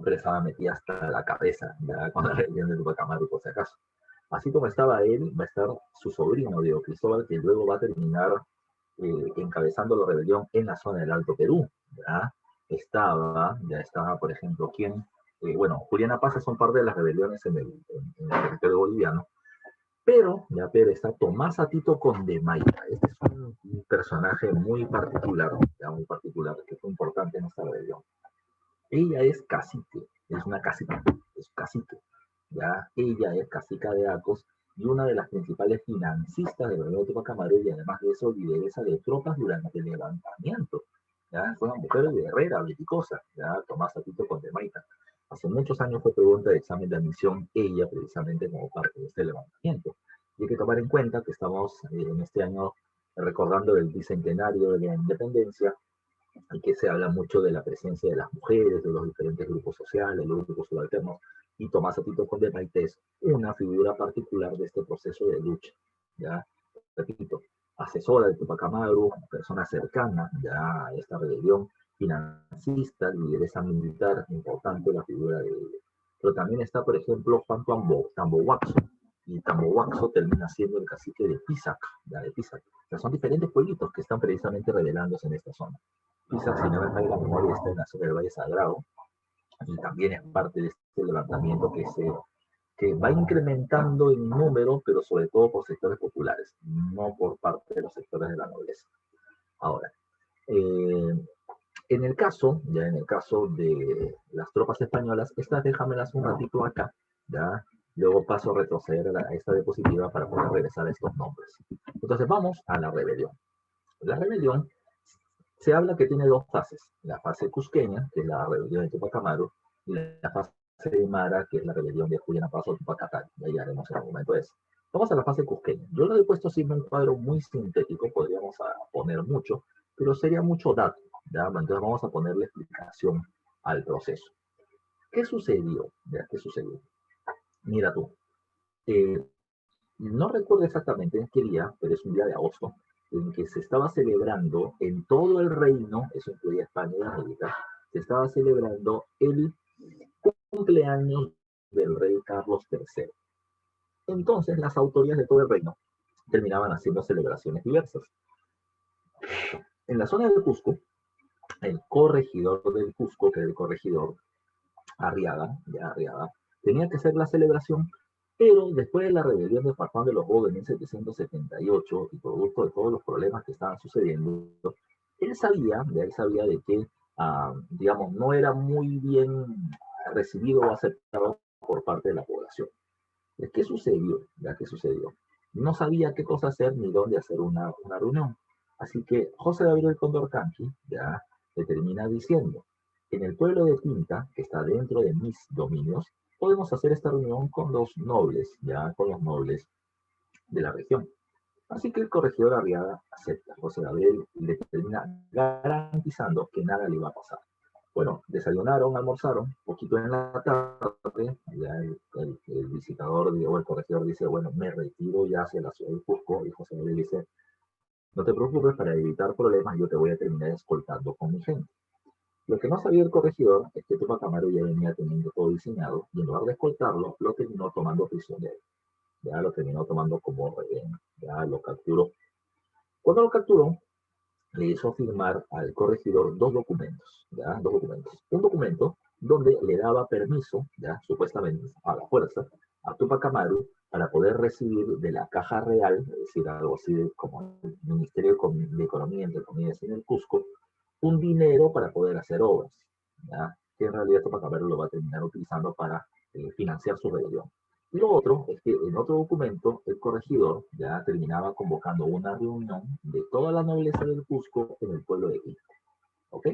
Pero estaba metida hasta la cabeza, ¿ya? Con la rebelión de Tupac Amaru, por si acaso. Así como estaba él, va a estar su sobrino, Diego Cristóbal, que luego va a terminar encabezando la rebelión en la zona del Alto Perú. ¿Ya? Ya estaba, por ejemplo, bueno, Juliana Paz son parte de las rebeliones en el territorio boliviano, pero está Tomasa Tito Condemaita. Este es un personaje muy particular, ya muy particular, que fue importante en esta rebelión. Ella es cacique, es una cacique, es cacique, ya. Ella es cacica de Acos y una de las principales financistas del rebelión de Tupac Amaru, y además de eso, lideresa de tropas durante el levantamiento. ¿Ya? Fue una mujer guerrera, belicosa, ya, Tomasa Tito Condemaita. Hace muchos años fue pregunta de examen de admisión ella, precisamente como parte de este levantamiento. Y hay que tomar en cuenta que estamos en este año recordando el bicentenario de la independencia, y que se habla mucho de la presencia de las mujeres, de los diferentes grupos sociales, los grupos subalternos, y Tomasa Tito Condemaita es una figura particular de este proceso de lucha, ¿ya? Repito, asesora de Tupac Amaru, persona cercana ya a esta rebelión, financista, lideresa militar, importante la figura de ella. Pero también está, por ejemplo, Juan Tambohuaxo, y Tambohuaxo termina siendo el cacique de Pisac, ya de Pisac. O sea, son diferentes pueblitos que están precisamente rebelándose en esta zona. Pisac, si no me falla la memoria, está en la zona del Valle Sagrado, y también es parte de este levantamiento que va incrementando en número, pero sobre todo por sectores populares, no por parte de los sectores de la nobleza. Ahora, eh, en el caso de las tropas españolas, estas déjamelas un ratito acá, ¿ya? Luego paso a retroceder a esta diapositiva para poder regresar a estos nombres. Entonces vamos a la rebelión. La rebelión se habla que tiene dos fases, la fase cusqueña, que es la rebelión de Tupac Amaru, y la fase de Mara, que es la rebelión de Juliana Paso Tupac Katari. Ya llegaremos en algún momento a eso. Vamos a la fase cusqueña. Yo lo he puesto así en un cuadro muy sintético, podríamos poner mucho, pero sería mucho dato, ¿ya? Entonces vamos a ponerle explicación al proceso. ¿Qué sucedió? ¿Ya? ¿Qué sucedió? Mira tú, eh, no recuerdo exactamente en qué día, pero es un día de agosto, en que se estaba celebrando en todo el reino, eso incluía España y América, se estaba celebrando el cumpleaños del rey Carlos III. Entonces las autoridades de todo el reino terminaban haciendo celebraciones diversas. En la zona del Cusco, el corregidor del Cusco, que era el corregidor Arriaga, ya Arriaga, tenía que hacer la celebración, pero después de la rebelión de Farfán de los Bobos de 1778 y producto de todos los problemas que estaban sucediendo, él sabía de que, digamos, no era muy bien recibido o aceptado por parte de la población. ¿Qué sucedió? ¿Ya qué sucedió? No sabía qué cosa hacer ni dónde hacer una reunión. Así que José Gabriel Condorcanqui ya le termina diciendo, en el pueblo de Tinta, que está dentro de mis dominios, podemos hacer esta reunión con los nobles, ya con los nobles de la región. Así que el corregidor Arriaga acepta. José Gabriel le termina garantizando que nada le iba a pasar. Bueno, desayunaron, almorzaron, poquito en la tarde, ya el visitador o el corregidor dice, bueno, me retiro ya hacia la ciudad de Cusco, y José Gabriel dice, no te preocupes, para evitar problemas yo te voy a terminar escoltando con mi gente. Lo que no sabía el corregidor es que Tupac Amaru ya venía teniendo todo diseñado, y en lugar de escoltarlo, lo terminó tomando prisionero. Ya lo terminó tomando como rehén, ya lo capturó. Cuando lo capturó, le hizo firmar al corregidor dos documentos, ¿ya? Dos documentos. Un documento donde le daba permiso, ya, supuestamente, a la fuerza, a Tupac Amaru para poder recibir de la Caja Real, es decir, algo así como el Ministerio de Economía, entre comillas, en el Cusco, un dinero para poder hacer obras, ¿ya? Que en realidad Tupac Amaru lo va a terminar utilizando para financiar su rebelión. Y lo otro es que en otro documento el corregidor ya terminaba convocando una reunión de toda la nobleza del Cusco en el pueblo de Quito. ¿Ok?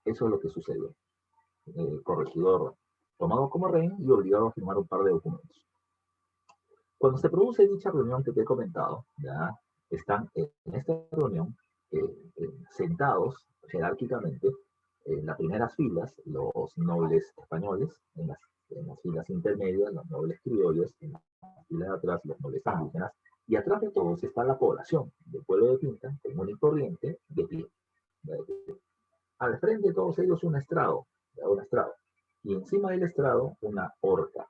Eso es lo que sucedió. El corregidor tomado como rehén y obligado a firmar un par de documentos. Cuando se produce dicha reunión que te he comentado, ya están en esta reunión sentados jerárquicamente en las primeras filas los nobles españoles, en las filas intermedias los nobles criollos, en la fila de atrás los nobles indígenas, y atrás de todos está la población del pueblo de Tinta, común y corriente, de pie. Al frente de todos ellos un estrado, y encima del estrado una horca,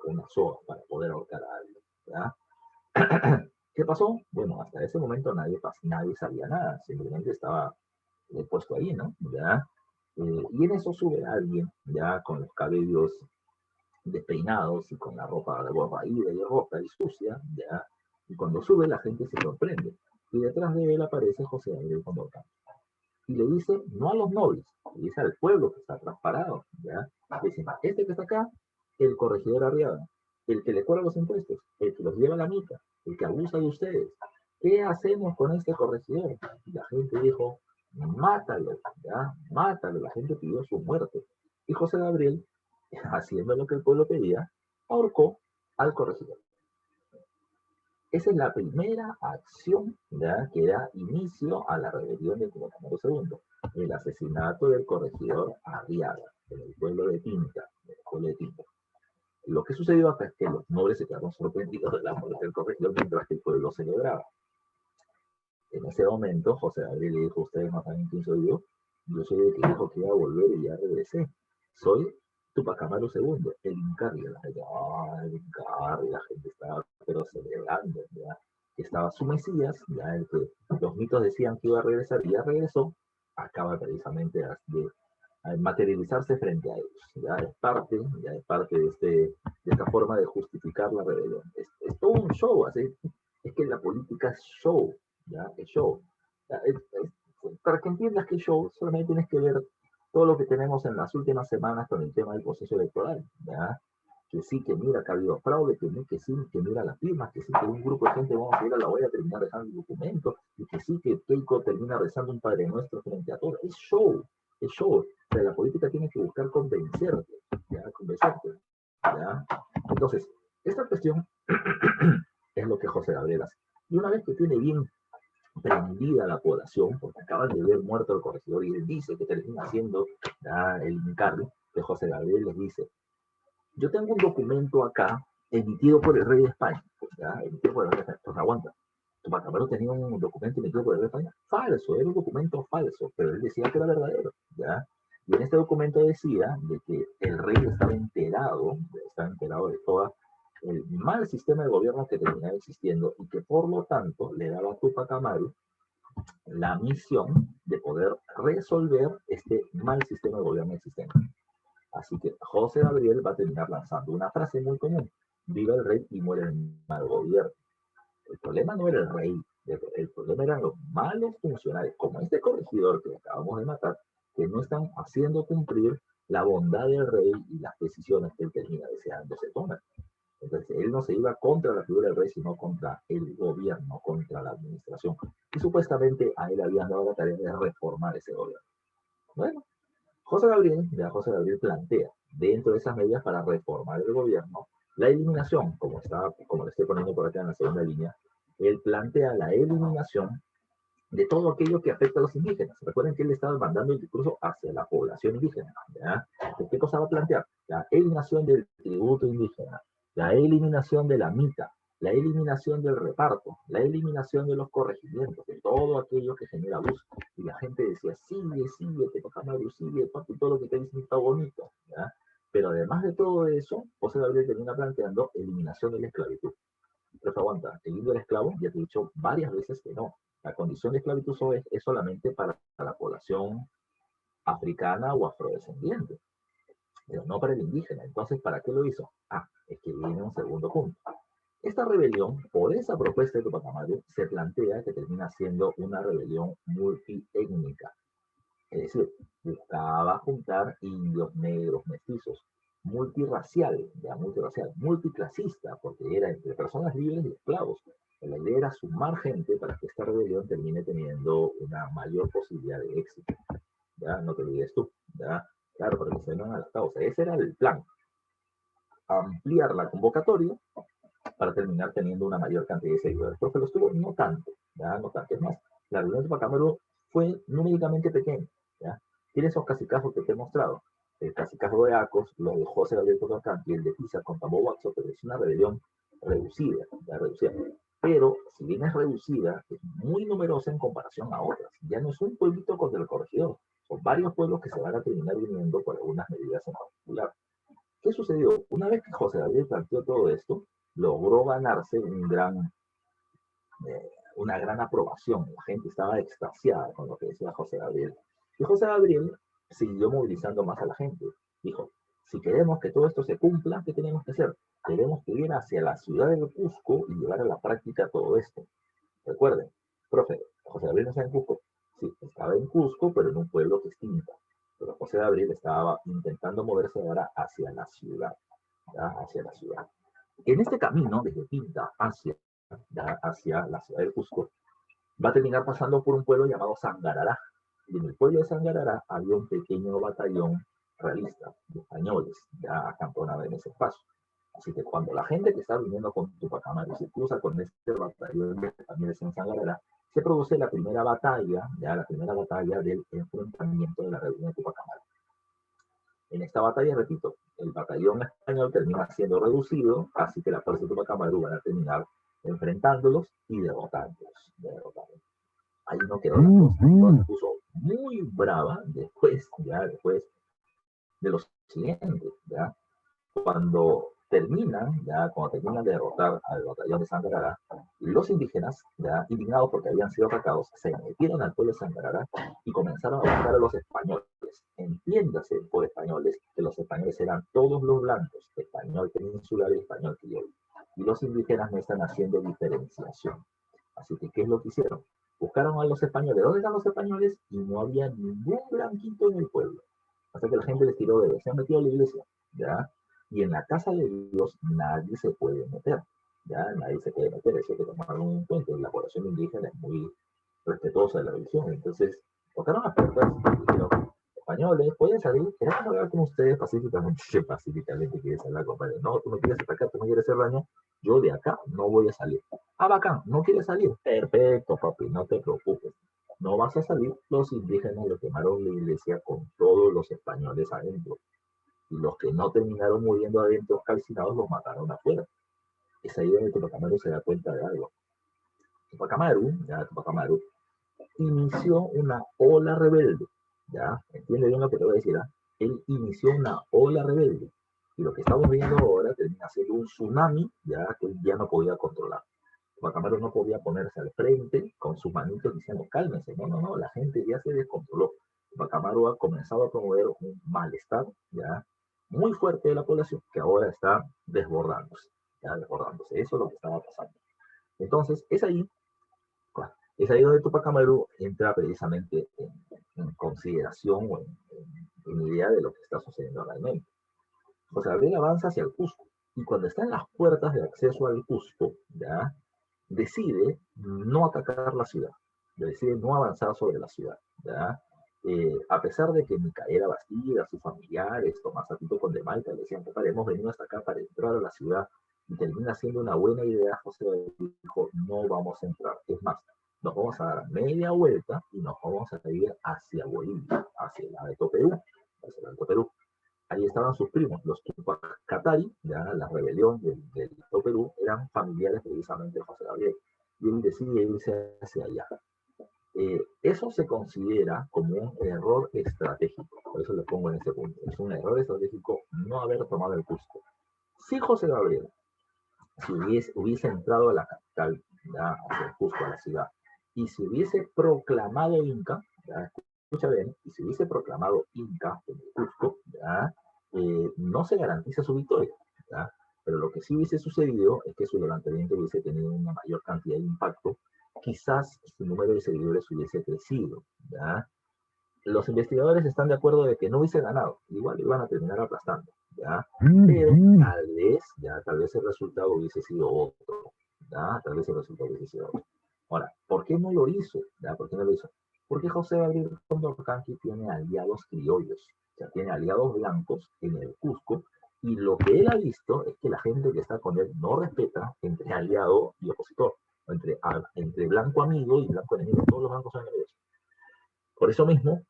una soga para poder ahorcar a alguien. ¿Ya? ¿Qué pasó? Bueno, hasta ese momento nadie sabía nada, simplemente estaba puesto ahí, ¿no? ¿Ya? Y en eso sube alguien, ya con los cabellos despeinados y con la ropa de raída y rota y sucia, ¿ya? Y cuando sube la gente se sorprende. Y detrás de él aparece José Gabriel Condorcanqui. Y le dice, no a los nobles, le dice al pueblo que está atrás parado, ¿ya? Le dice, este que está acá, el corregidor Arriaga, el que le cobra los impuestos, el que los lleva a la mica, el que abusa de ustedes. ¿Qué hacemos con este corregidor? Y la gente dijo, mátalo, ¿ya? Mátalo. La gente pidió su muerte. Y José Gabriel, haciendo lo que el pueblo pedía, ahorcó al corregidor. Esa es la primera acción, ¿ya?, que da inicio a la rebelión de Tupac Amaru II, el asesinato del corregidor Arriaga, en el pueblo de Tinta, Lo que sucedió acá es que los nobles se quedaron sorprendidos de la muerte del corregidor mientras que el pueblo celebraba. En ese momento, José Gabriel le dijo, ustedes no saben quién soy soy el que dijo que iba a volver y ya regresé. Soy Tupac Amaru II, el Incarri. La gente, el Incarri, la gente estaba pero celebrando, ya, que estaba su Mesías, ya el que los mitos decían que iba a regresar y ya regresó, acaba precisamente de materializarse frente a ellos. Ya es parte de esta forma de justificar la rebelión. Es todo un show, así, es que la política es show, ¿ya? Es show. Ya, para que entiendas que es show, solamente tienes que ver todo lo que tenemos en las últimas semanas con el tema del proceso electoral, ¿ya? Que sí, que mira que ha habido fraude, que sí, que mira las firmas, que sí, que un grupo de gente vamos a ir a la OEA a terminar rezando el documento, y que sí, que Keiko termina rezando un Padre Nuestro frente a todos. Es show, es show. O sea, la política tiene que buscar convencerte, ¿ya? Convencerte, ¿ya? Entonces, esta cuestión es lo que José Gabriel hace. Y una vez que tiene bien prendida la población, porque acaban de ver muerto el corregidor y él dice que termina haciendo el Incarri, que José Gabriel les dice, yo tengo un documento acá emitido por el rey de España, ¿ya? Emitido por el rey de España, pues aguanta. Tupac Amaru tenía un documento emitido por el rey de España, falso, era un documento falso, pero él decía que era verdadero, ¿ya? Y en este documento decía de que el rey estaba enterado de todo el mal sistema de gobierno que terminaba existiendo y que por lo tanto le daba a Tupac Amaru la misión de poder resolver este mal sistema de gobierno existente. Así que José Gabriel va a terminar lanzando una frase muy común: viva el rey y muere el mal gobierno. El problema no era el rey, el problema eran los malos funcionarios, como este corregidor que acabamos de matar, que no están haciendo cumplir la bondad del rey y las decisiones que él termina deseando se toman. Entonces, él no se iba contra la figura del rey, sino contra el gobierno, contra la administración. Y supuestamente a él habían dado la tarea de reformar ese gobierno. Bueno, José Gabriel plantea dentro de esas medidas para reformar el gobierno la eliminación, como le estoy poniendo por acá en la segunda línea, él plantea la eliminación de todo aquello que afecta a los indígenas. Recuerden que él estaba mandando el discurso hacia la población indígena, ¿ya? ¿Qué cosa va a plantear? La eliminación del tributo indígena, la eliminación de la mica, la eliminación del reparto, la eliminación de los corregimientos, de todo aquello que genera abuso. Y la gente decía, sigue, te toca Mario, sigue, papi, todo lo que te dicen está bonito, ¿ya? Pero además de todo eso, José Gabriel termina planteando eliminación de la esclavitud. Pero aguanta, el indio era esclavo, ya te he dicho varias veces que no. La condición de esclavitud es solamente para la población africana o afrodescendiente, pero no para el indígena. Entonces, ¿para qué lo hizo? Es que viene un segundo punto. Esta rebelión, por esa propuesta de Tupac Amaru, se plantea que termina siendo una rebelión multiétnica. Es decir, buscaba juntar indios, negros, mestizos, multiclasista, porque era entre personas libres y esclavos. La idea era sumar gente para que esta rebelión termine teniendo una mayor posibilidad de éxito. ¿Ya? No te olvides tú, ¿ya? Claro, para que se unan a la causa. Ese era el plan. Ampliar la convocatoria para terminar teniendo una mayor cantidad de seguidores. Pero los tuvo no tanto, ¿ya? No tanto. Es más, la rebelión de Tupac Amaru fue numéricamente pequeña, ¿ya? Tiene esos cacicazos que te he mostrado. El cacicazo de Acos, lo de José Gabriel Condorcanqui, el de Pisa con Tambo Waxo, pero es una rebelión reducida, ¿ya? Reducida. Pero, si bien es reducida, es muy numerosa en comparación a otras. Ya no es un pueblito contra el corregidor, son varios pueblos que se van a terminar uniendo por algunas medidas en particular. ¿Qué sucedió? Una vez que José Gabriel planteó todo esto, logró ganarse una gran aprobación. La gente estaba extasiada con lo que decía José Gabriel. Y José Gabriel siguió movilizando más a la gente. Dijo, Si queremos que todo esto se cumpla, ¿qué tenemos que hacer? Tenemos que ir hacia la ciudad del Cusco y llevar a la práctica todo esto. Recuerden, profe, José Gabriel no está en Cusco. Sí, estaba en Cusco, pero en un pueblo distinto. Pero José Gabriel estaba intentando moverse ahora hacia la ciudad, ¿ya? Hacia la ciudad. En este camino, desde Pinta hacia la ciudad del Cusco, va a terminar pasando por un pueblo llamado Sangarará. Y en el pueblo de Sangarará había un pequeño batallón realista de españoles, ya acamponada en ese espacio. Así que cuando la gente que está viniendo con Tupac Amaru se cruza con este batallón de españoles en Sangarará, se produce la primera batalla, ya la primera batalla del enfrentamiento de la rebelión de Tupac Amaru. En esta batalla, repito, el batallón español termina siendo reducido, así que la fuerza de Tupac Amaru van a terminar enfrentándolos y derrotándolos. Ahí no quedó la cosa, se puso muy brava después de lo siguiente, ya, cuando terminan de derrotar al batallón de Sangarará, los indígenas, ya, indignados porque habían sido atacados, se metieron al pueblo de Sangarará y comenzaron a buscar a los españoles. Entiéndase por españoles que los españoles eran todos los blancos, español peninsular y español criollo. Y los indígenas no están haciendo diferenciación. Así que, ¿qué es lo que hicieron? Buscaron a los españoles. ¿Dónde están los españoles? Y no había ningún blanquito en el pueblo. Hasta que la gente les tiró de se han metido a la iglesia, ¿ya? Y en la casa de Dios nadie se puede meter, ¿ya? Nadie se puede meter, eso hay que tomarlo en cuenta. La población indígena es muy respetuosa de la religión. Entonces, tocaron las puertas y dijeron, españoles, pueden salir, queremos hablar con ustedes pacíficamente. Pacíficamente quieres hablar, compadre. No, tú me quieres atacar, tú me quieres hacer daño, yo de acá no voy a salir. Ah, bacán, no quieres salir. Perfecto, papi, no te preocupes. No vas a salir. Los indígenas le quemaron la iglesia con todos los españoles adentro. Y los que no terminaron muriendo adentro calcinados los mataron afuera. Es ahí donde Tupac Amaru se da cuenta de algo. Tupac Amaru inició una ola rebelde. ¿Ya? Entiende bien lo que te voy a decir. Él inició una ola rebelde. Y lo que estamos viendo ahora termina siendo un tsunami, ya que él ya no podía controlar. Tupac Amaru no podía ponerse al frente con sus manitos diciendo, cálmense. No, no, no, la gente ya se descontroló. Tupac Amaru ha comenzado a promover un malestar, ya, muy fuerte de la población, que ahora está desbordándose, ya, desbordándose. Eso es lo que estaba pasando. Entonces, es ahí donde Tupac Amaru entra precisamente en consideración o en idea de lo que está sucediendo realmente. José Gabriel avanza hacia el Cusco y cuando está en las puertas de acceso al Cusco, ¿ya? Decide no atacar la ciudad, decide no avanzar sobre la ciudad, ¿ya? A pesar de que Micaela Bastida, sus familiares, Tomás Atito Condemalta, le decían, compadre, hemos venido hasta acá para entrar a la ciudad y termina siendo una buena idea, José dijo, no vamos a entrar. Es más, nos vamos a dar media vuelta y nos vamos a ir hacia Bolivia, hacia el Alto Perú, hacia el Alto Perú. Ahí estaban sus primos, los Tupac Katari, ya la rebelión del Alto Perú, eran familiares precisamente de José Gabriel. Y él decide irse hacia allá. Eso se considera como un error estratégico, por eso lo pongo en ese punto. Es un error estratégico no haber tomado el Cusco. Si José Gabriel si hubiese entrado a la capital, ya, hacia el Cusco, a la ciudad, y si hubiese proclamado Inca, ya, escucha bien, y si hubiese proclamado Inca en el Cusco, ya, no se garantiza su victoria, ya, pero lo que sí hubiese sucedido es que su levantamiento hubiese tenido una mayor cantidad de impacto, quizás su número de seguidores hubiese crecido, ¿ya? Los investigadores están de acuerdo de que no hubiese ganado, igual lo iban a terminar aplastando, ¿ya? Pero tal vez el resultado hubiese sido otro, ¿ya? Tal vez el resultado hubiese sido otro. Ahora, ¿por qué no lo hizo? ¿Ya? ¿Por qué no lo hizo? Porque José Gabriel Condorcanqui tiene aliados criollos, o sea, tiene aliados blancos en el Cusco, y lo que él ha visto es que la gente que está con él no respeta entre aliado y opositor, entre blanco amigo y blanco enemigo, todos los blancos son enemigos. Por eso mismo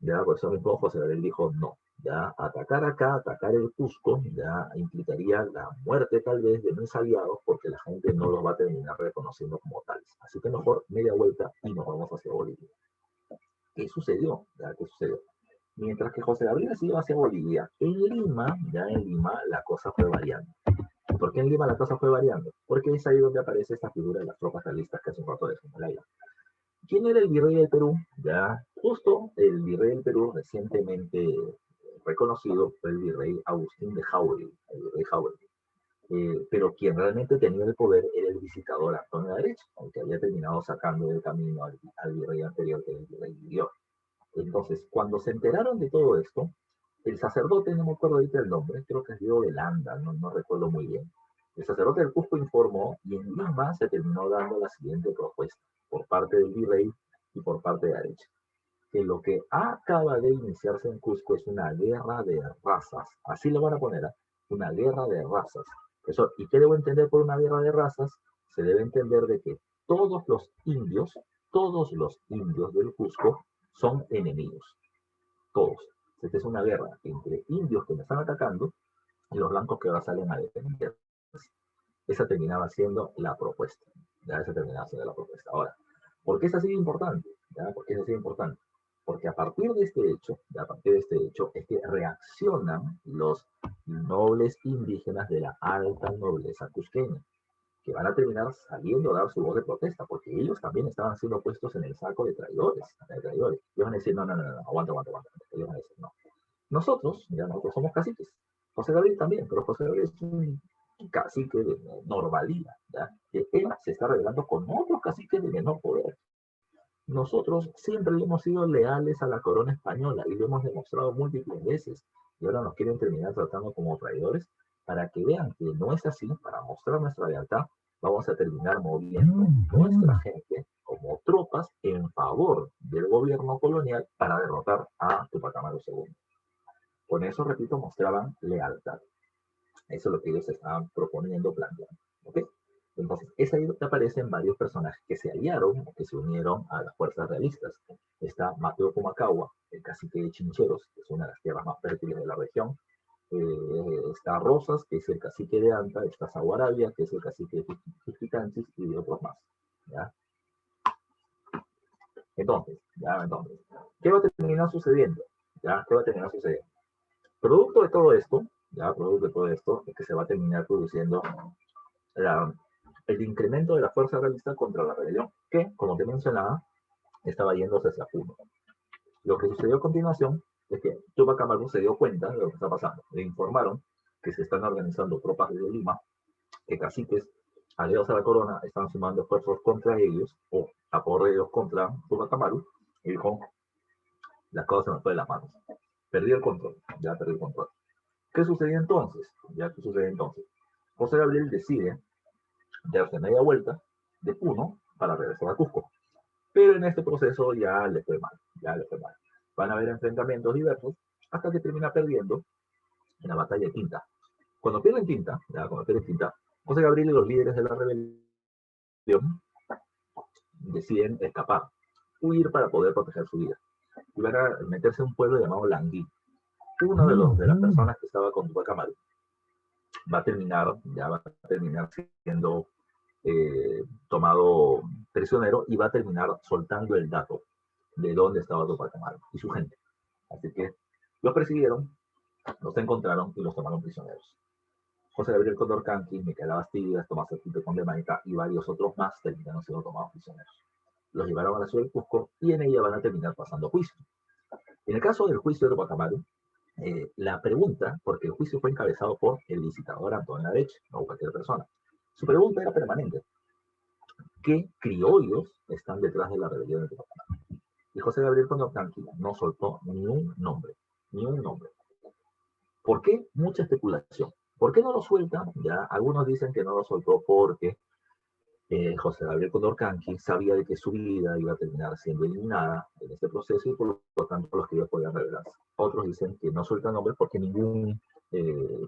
José Gabriel dijo no, ya atacar acá, atacar el Cusco, ya implicaría la muerte tal vez de mis aliados porque la gente no los va a terminar reconociendo como tales. Así que mejor media vuelta y nos vamos hacia Bolivia. ¿Qué sucedió? ¿Qué sucedió? Mientras que José Gabriel se iba hacia Bolivia, en Lima la cosa fue variando. ¿Por qué en Lima la cosa fue variando? Porque es ahí donde aparece esta figura de las tropas realistas que hace un rato de Himalaya. ¿Quién era el virrey del Perú? Ya, justo el virrey del Perú recientemente reconocido fue el virrey Agustín de Jáuregui, el virrey Jáuregui. Pero quien realmente tenía el poder era el visitador Antonio de Areche, aunque había terminado sacando del camino al virrey anterior, que era el virrey Guillot. Entonces, cuando se enteraron de todo esto, el sacerdote, no me acuerdo ahorita el nombre, creo que es Diego de Landa, no recuerdo muy bien. El sacerdote del Cusco informó y en Lima se terminó dando la siguiente propuesta por parte del virrey y por parte de Areche, que lo que acaba de iniciarse en Cusco es una guerra de razas, así lo van a poner, ¿eh? Una guerra de razas. Eso, ¿y qué debo entender por una guerra de razas? Se debe entender de que todos los indios del Cusco son enemigos, todos. Esta es una guerra entre indios que me están atacando y los blancos que ahora salen a defender. Esa terminaba siendo la propuesta. Ya esa terminaba siendo la propuesta. Ahora, ¿por qué es así de importante? ¿Ya? ¿Por qué es así de importante? Porque a partir de este hecho, es que reaccionan los nobles indígenas de la alta nobleza cusqueña, que van a terminar saliendo a dar su voz de protesta, porque ellos también estaban siendo puestos en el saco de traidores. Ellos van a decir, no, aguanta. Ellos van a decir, no. Nosotros somos caciques. José Gabriel también, pero José Gabriel es un cacique de normalidad, ¿ya? Que él se está revelando con otros caciques de menor poder. Nosotros siempre hemos sido leales a la corona española y lo hemos demostrado múltiples veces. Y ahora nos quieren terminar tratando como traidores. Para que vean que no es así, para mostrar nuestra lealtad, vamos a terminar moviendo nuestra gente como tropas en favor del gobierno colonial para derrotar a Tupac Amaru II. Con eso, repito, mostraban lealtad. Eso es lo que ellos estaban proponiendo, planteando. ¿Okay? Entonces, es ahí donde aparecen varios personajes que se aliaron o que se unieron a las fuerzas realistas. Está Mateo Pumacahua, el cacique de Chincheros, que es una de las tierras más fértiles de la región. Está Rosas, que es el cacique de Anta. Está Zaguarabia, que es el cacique de Quiquicanchis, y de otros más. ¿Ya? Entonces, ¿qué va a terminar sucediendo? ¿Ya? ¿Qué va a terminar sucediendo? Producto de todo esto, es que se va a terminar produciendo el incremento de la fuerza realista contra la rebelión, que, como te mencionaba, estaba yéndose hacia Puno. Lo que sucedió a continuación es que Tupac Amaru se dio cuenta de lo que está pasando. Le informaron que se están organizando tropas desde Lima, que caciques aliados a la corona están sumando esfuerzos contra ellos, o a favor de ellos contra Tupac Amaru, y dijo, las cosas se me fue de las manos. Perdí el control. ¿Qué sucedió entonces? José Gabriel decide darse media vuelta de Puno para regresar a Cusco. Pero en este proceso ya le fue mal. Van a haber enfrentamientos diversos hasta que termina perdiendo en la batalla de Tinta. Cuando pierde Tinta, José Gabriel y los líderes de la rebelión deciden escapar, huir para poder proteger su vida. Y van a meterse en un pueblo llamado Langui. Uno de las personas que estaba con Tupac Amaru va a terminar siendo tomado prisionero y va a terminar soltando el dato de dónde estaba Tupac Amaru y su gente. Así que los persiguieron, los encontraron y los tomaron prisioneros. José Gabriel Condorcanqui, Micaela Bastidas, Tomás Arquito Condemaica y varios otros más terminaron siendo tomados prisioneros. Los llevaron a la ciudad de Cusco y en ella van a terminar pasando juicio. En el caso del juicio de Tupac Amaru, la pregunta, porque el juicio fue encabezado por el visitador Antonio Areche, no cualquier persona, su pregunta era permanente. ¿Qué criollos están detrás de la rebelión de Tupac Amaru? Y José Gabriel Condorcanqui no soltó ni un nombre. ¿Por qué? Mucha especulación. ¿Por qué no lo suelta? Ya, algunos dicen que no lo soltó porque José Gabriel Condorcanqui sabía de que su vida iba a terminar siendo eliminada en este proceso y por lo tanto los criollos podían rebelarse. Otros dicen que no suelta nombres porque ningún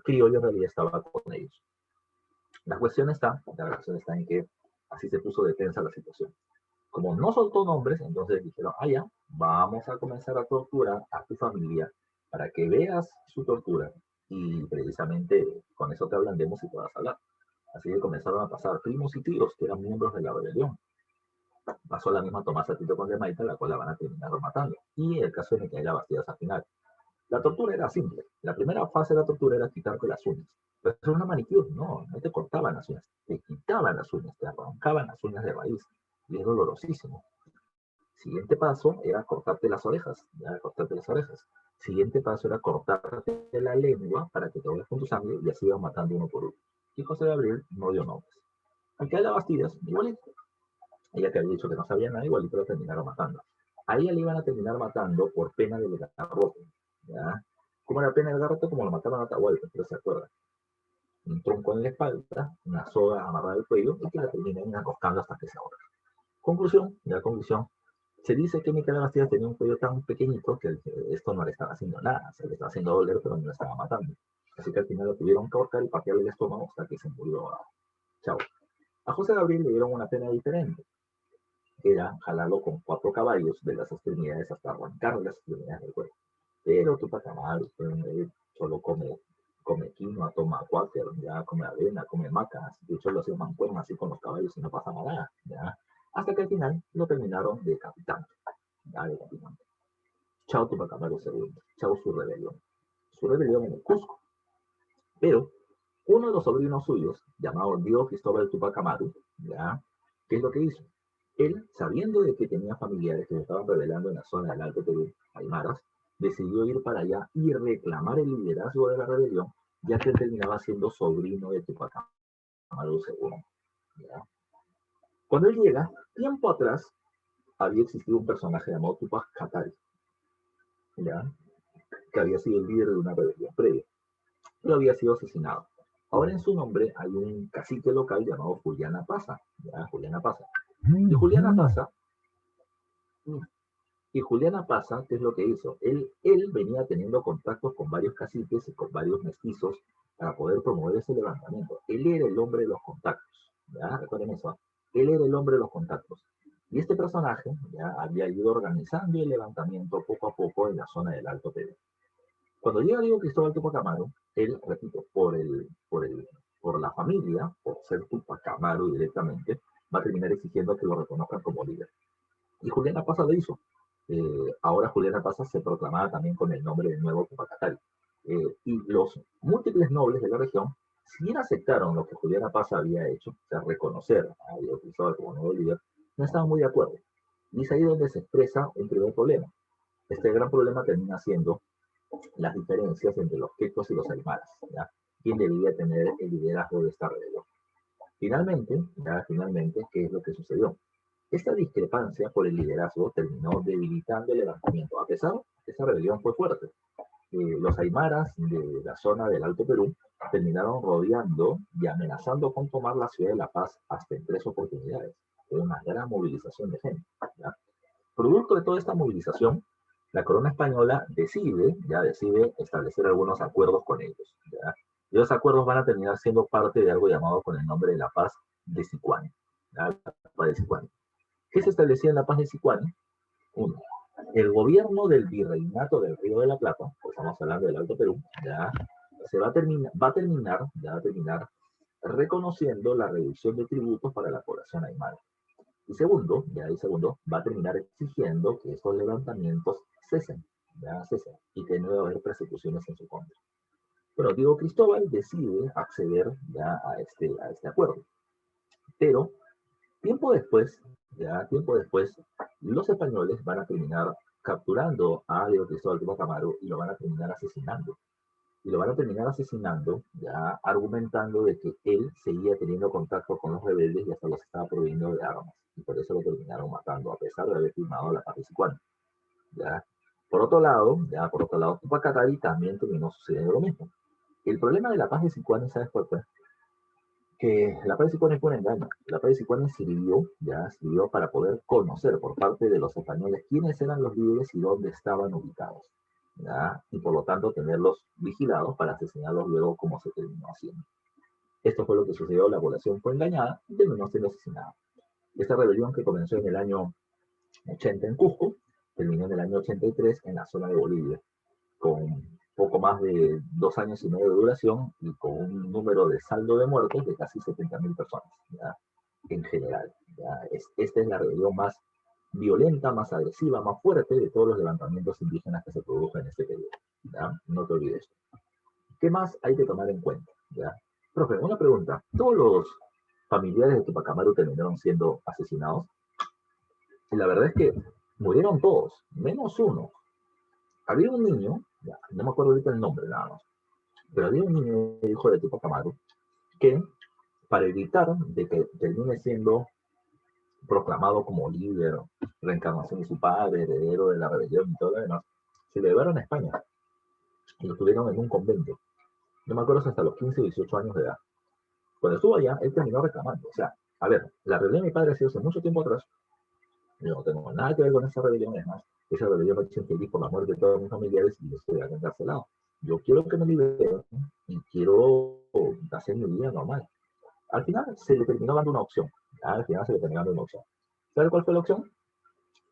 criollo en realidad estaba con ellos. La cuestión está en que así se puso de tensa la situación. Como no soltó nombres, entonces dijeron, ya, vamos a comenzar a torturar a tu familia para que veas su tortura y precisamente con eso te ablandemos y puedas hablar. Así que comenzaron a pasar primos y tíos que eran miembros de la rebelión. Pasó la misma Tomás Tito Condemaica, la cual la van a terminar matando. Y el caso de Micaela Bastidas al final. La tortura era simple. La primera fase de la tortura era quitarte las uñas. Pero eso es una manicure, no te cortaban las uñas, te quitaban las uñas, te arrancaban las uñas de raíz. Y es dolorosísimo. Siguiente paso era cortarte las orejas. Siguiente paso era cortarte la lengua para que te vayas con tu sangre y así iban matando uno por uno. Y José Gabriel no dio nombres. Aunque a la Bastidas, igualito. Ella que había dicho que no sabía nada, igualito la terminaron matando. A ella le iban a terminar matando por pena del garrote. ¿Ya? ¿Cómo era pena del garrote? Como lo mataron a Atahualpa, pero se acuerdan. Un tronco en la espalda, una soga amarrada al cuello y que la terminen enroscando hasta que se ahorca. Conclusión, ya conclusión. Se dice que Micaela Bastidas tenía un cuello tan pequeñito que esto no le estaba haciendo nada. Se le estaba haciendo doler, pero no le estaba matando. Así que al final lo tuvieron que ahorcar y patearle el estómago hasta que se murió. Chao. A José Gabriel le dieron una pena diferente. Era jalarlo con 4 caballos de las extremidades hasta arrancar las extremidades del cuerpo. Pero Tupac Amaru solo come quinoa, toma cuáquer, ya come avena, come maca, de hecho lo hacía mancuerna así con los caballos y no pasa nada, ya. Hasta que al final lo terminaron decapitando, ya decapitando. Chao Tupac Amaru II, chao su rebelión en el Cusco. Pero uno de los sobrinos suyos, llamado Diego Cristóbal Tupac Amaru, ya, ¿qué es lo que hizo? Él, sabiendo de que tenía familiares que se estaban rebelando en la zona del Alto Perú, Aymaras, decidió ir para allá y reclamar el liderazgo de la rebelión, ya que él terminaba siendo sobrino de Tupac Amaru II. ¿Ya? Cuando él llega, tiempo atrás, había existido un personaje llamado Tupac Katari, ¿ya? Que había sido el líder de una rebelión previa, pero había sido asesinado. Ahora en su nombre hay un cacique local llamado Juliana Paza, ¿ya? Juliana Paza. Y Juliana Paza Y Juliana Paza, ¿qué es lo que hizo? Él venía teniendo contactos con varios caciques y con varios mestizos para poder promover ese levantamiento. Él era el hombre de los contactos, ¿ya? Recuerden eso. Él era el hombre de los contactos. Y este personaje ya había ido organizando el levantamiento poco a poco en la zona del Alto Perú. Cuando llega Diego Cristóbal Tupac Amaru, él, repito, por la familia, por ser Tupac Amaru directamente, va a terminar exigiendo que lo reconozcan como líder. Y Juliana Paza lo hizo. Ahora Juliana Paza se proclamaba también con el nombre de nuevo Tupac Katari. Y los múltiples nobles de la región, si bien aceptaron lo que Juliana Paza había hecho, o sea, reconocer a Diego Cristóbal como nuevo líder, no estaban muy de acuerdo. Y es ahí donde se expresa un primer problema. Este gran problema termina siendo las diferencias entre los quechos y los aymaras, ¿ya? ¿Quién debía tener el liderazgo de esta rebelión? Finalmente, ¿qué es lo que sucedió? Esta discrepancia por el liderazgo terminó debilitando el levantamiento, a pesar de que esa rebelión fue fuerte. Los aymaras de la zona del Alto Perú terminaron rodeando y amenazando con tomar la ciudad de La Paz hasta en 3 oportunidades, con una gran movilización de gente. ¿Ya? Producto de toda esta movilización, la corona española decide establecer algunos acuerdos con ellos. ¿Ya? Y los acuerdos van a terminar siendo parte de algo llamado con el nombre de la Paz de Sicuani. La Paz de Sicuani. ¿Qué se establecía en la Paz de Sicuani? Uno, el gobierno del virreinato del Río de la Plata, pues estamos hablando del Alto Perú, ya va a terminar reconociendo la reducción de tributos para la población aymara. Y segundo, va a terminar exigiendo que estos levantamientos cesen, y que no debe haber persecuciones en su contra. Pero Diego Cristóbal decide acceder a este acuerdo. Pero tiempo después, los españoles van a terminar capturando a Diego Cristóbal Tupac Amaru y lo van a terminar asesinando. Y lo van a terminar asesinando, ya argumentando de que él seguía teniendo contacto con los rebeldes y hasta los estaba proveyendo de armas. Y por eso lo terminaron matando, a pesar de haber firmado la paz de Sicuani. ¿Ya? Por otro lado, Tupac Katari también terminó sucediendo lo mismo. El problema de la paz de Sicuani, ¿sabes cuál fue? Que la paz de Sicuani fue un engaño. La paz de Sicuani sirvió para poder conocer por parte de los españoles quiénes eran los líderes y dónde estaban ubicados. ¿Ya? Y por lo tanto tenerlos vigilados para asesinarlos luego como se terminó haciendo. Esto fue lo que sucedió, la población fue engañada y terminó siendo asesinada. Esta rebelión que comenzó en el año 80 en Cusco, terminó en el año 83 en la zona de Bolivia, con poco más de 2 años y medio de duración y con un número de saldo de muertos de casi 70.000 personas, ¿ya? En general. Esta es la rebelión más violenta, más agresiva, más fuerte de todos los levantamientos indígenas que se produjo en este periodo. ¿Ya? No te olvides. ¿Qué más hay que tomar en cuenta? ¿Ya? Profe, una pregunta. ¿Todos los familiares de Tupac Amaru terminaron siendo asesinados? Y la verdad es que murieron todos, menos uno. Había un niño Ya, no me acuerdo ahorita el nombre, nada más. Pero había un niño, hijo de Tupac Amaru, que para evitar de que termine siendo proclamado como líder, reencarnación de su padre, heredero de la rebelión y todo lo demás, se lo llevaron a España y lo tuvieron en un convento. No me acuerdo si hasta los 15 o 18 años de edad. Cuando estuvo allá, él terminó reclamando. O sea, a ver, la rebelión de mi padre ha sido hace mucho tiempo atrás. Yo no tengo nada que ver con esa rebelión, además. Esa rebelión me hizo feliz por la muerte de todos mis familiares y yo estoy acá encarcelado. Yo quiero que me liberen y quiero hacer mi vida normal. Al final se le terminó dando una opción. Al final se le terminó dando una opción. ¿Sabe cuál fue la opción?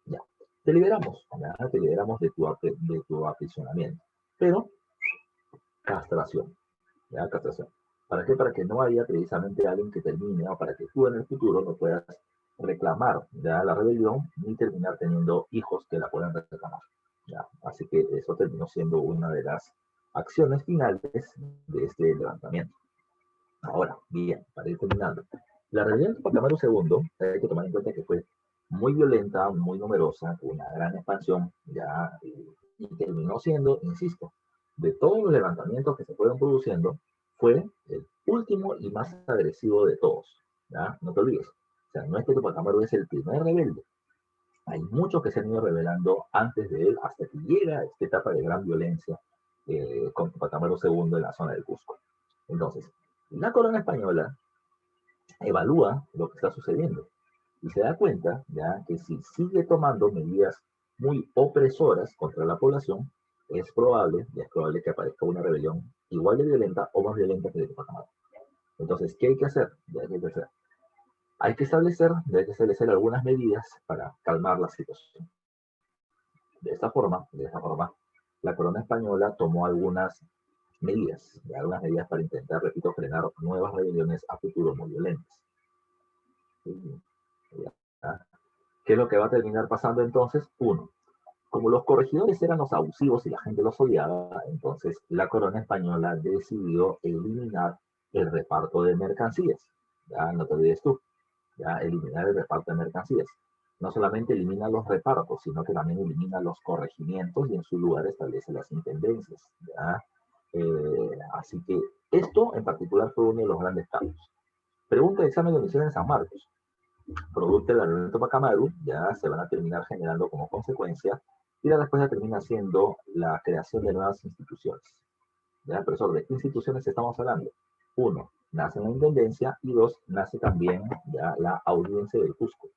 Ya. Te liberamos. Ya, te liberamos de tu aprisionamiento. Pero, castración. Ya, castración. ¿Para qué? Para que no haya precisamente alguien que termine o para que tú en el futuro no puedas reclamar ya la rebelión ni terminar teniendo hijos que la puedan reclamar. ¿Ya? Así que eso terminó siendo una de las acciones finales de este levantamiento. Ahora, bien, para ir terminando. La rebelión de Tupac Amaru II, hay que tomar en cuenta que fue muy violenta, muy numerosa, con una gran expansión, ya, y terminó siendo, insisto, de todos los levantamientos que se fueron produciendo, fue el último y más agresivo de todos. ¿Ya? No te olvides. O sea, no es que Tupac Amaru es el primer rebelde. Hay muchos que se han ido rebelando antes de él hasta que llega a esta etapa de gran violencia con Tupac Amaru II en la zona del Cusco. Entonces, la corona española evalúa lo que está sucediendo y se da cuenta ya que si sigue tomando medidas muy opresoras contra la población, es probable que aparezca una rebelión igual de violenta o más violenta que la de Tupac. Entonces, ¿qué hay que hacer? Hay que establecer algunas medidas para calmar la situación. De esta forma, la corona española tomó algunas medidas para intentar, repito, frenar nuevas rebeliones a futuro muy violentas. ¿Qué es lo que va a terminar pasando entonces? Uno, como los corregidores eran los abusivos y la gente los odiaba, entonces la corona española decidió eliminar el reparto de mercancías. Ya no te olvides tú, ya eliminar el reparto de mercancías. No solamente elimina los repartos, sino que también elimina los corregimientos y en su lugar establece las intendencias. ¿Ya? Así que esto en particular fue uno de los grandes cambios. Pregunta de examen de admisión en San Marcos. Producto del Armamento Tupac Amaru, ya se van a terminar generando como consecuencia, y la respuesta termina siendo la creación de nuevas instituciones. ¿Ya? Profesor, ¿de qué instituciones estamos hablando? Uno, nace la intendencia, y dos, nace también ya la audiencia del Cusco,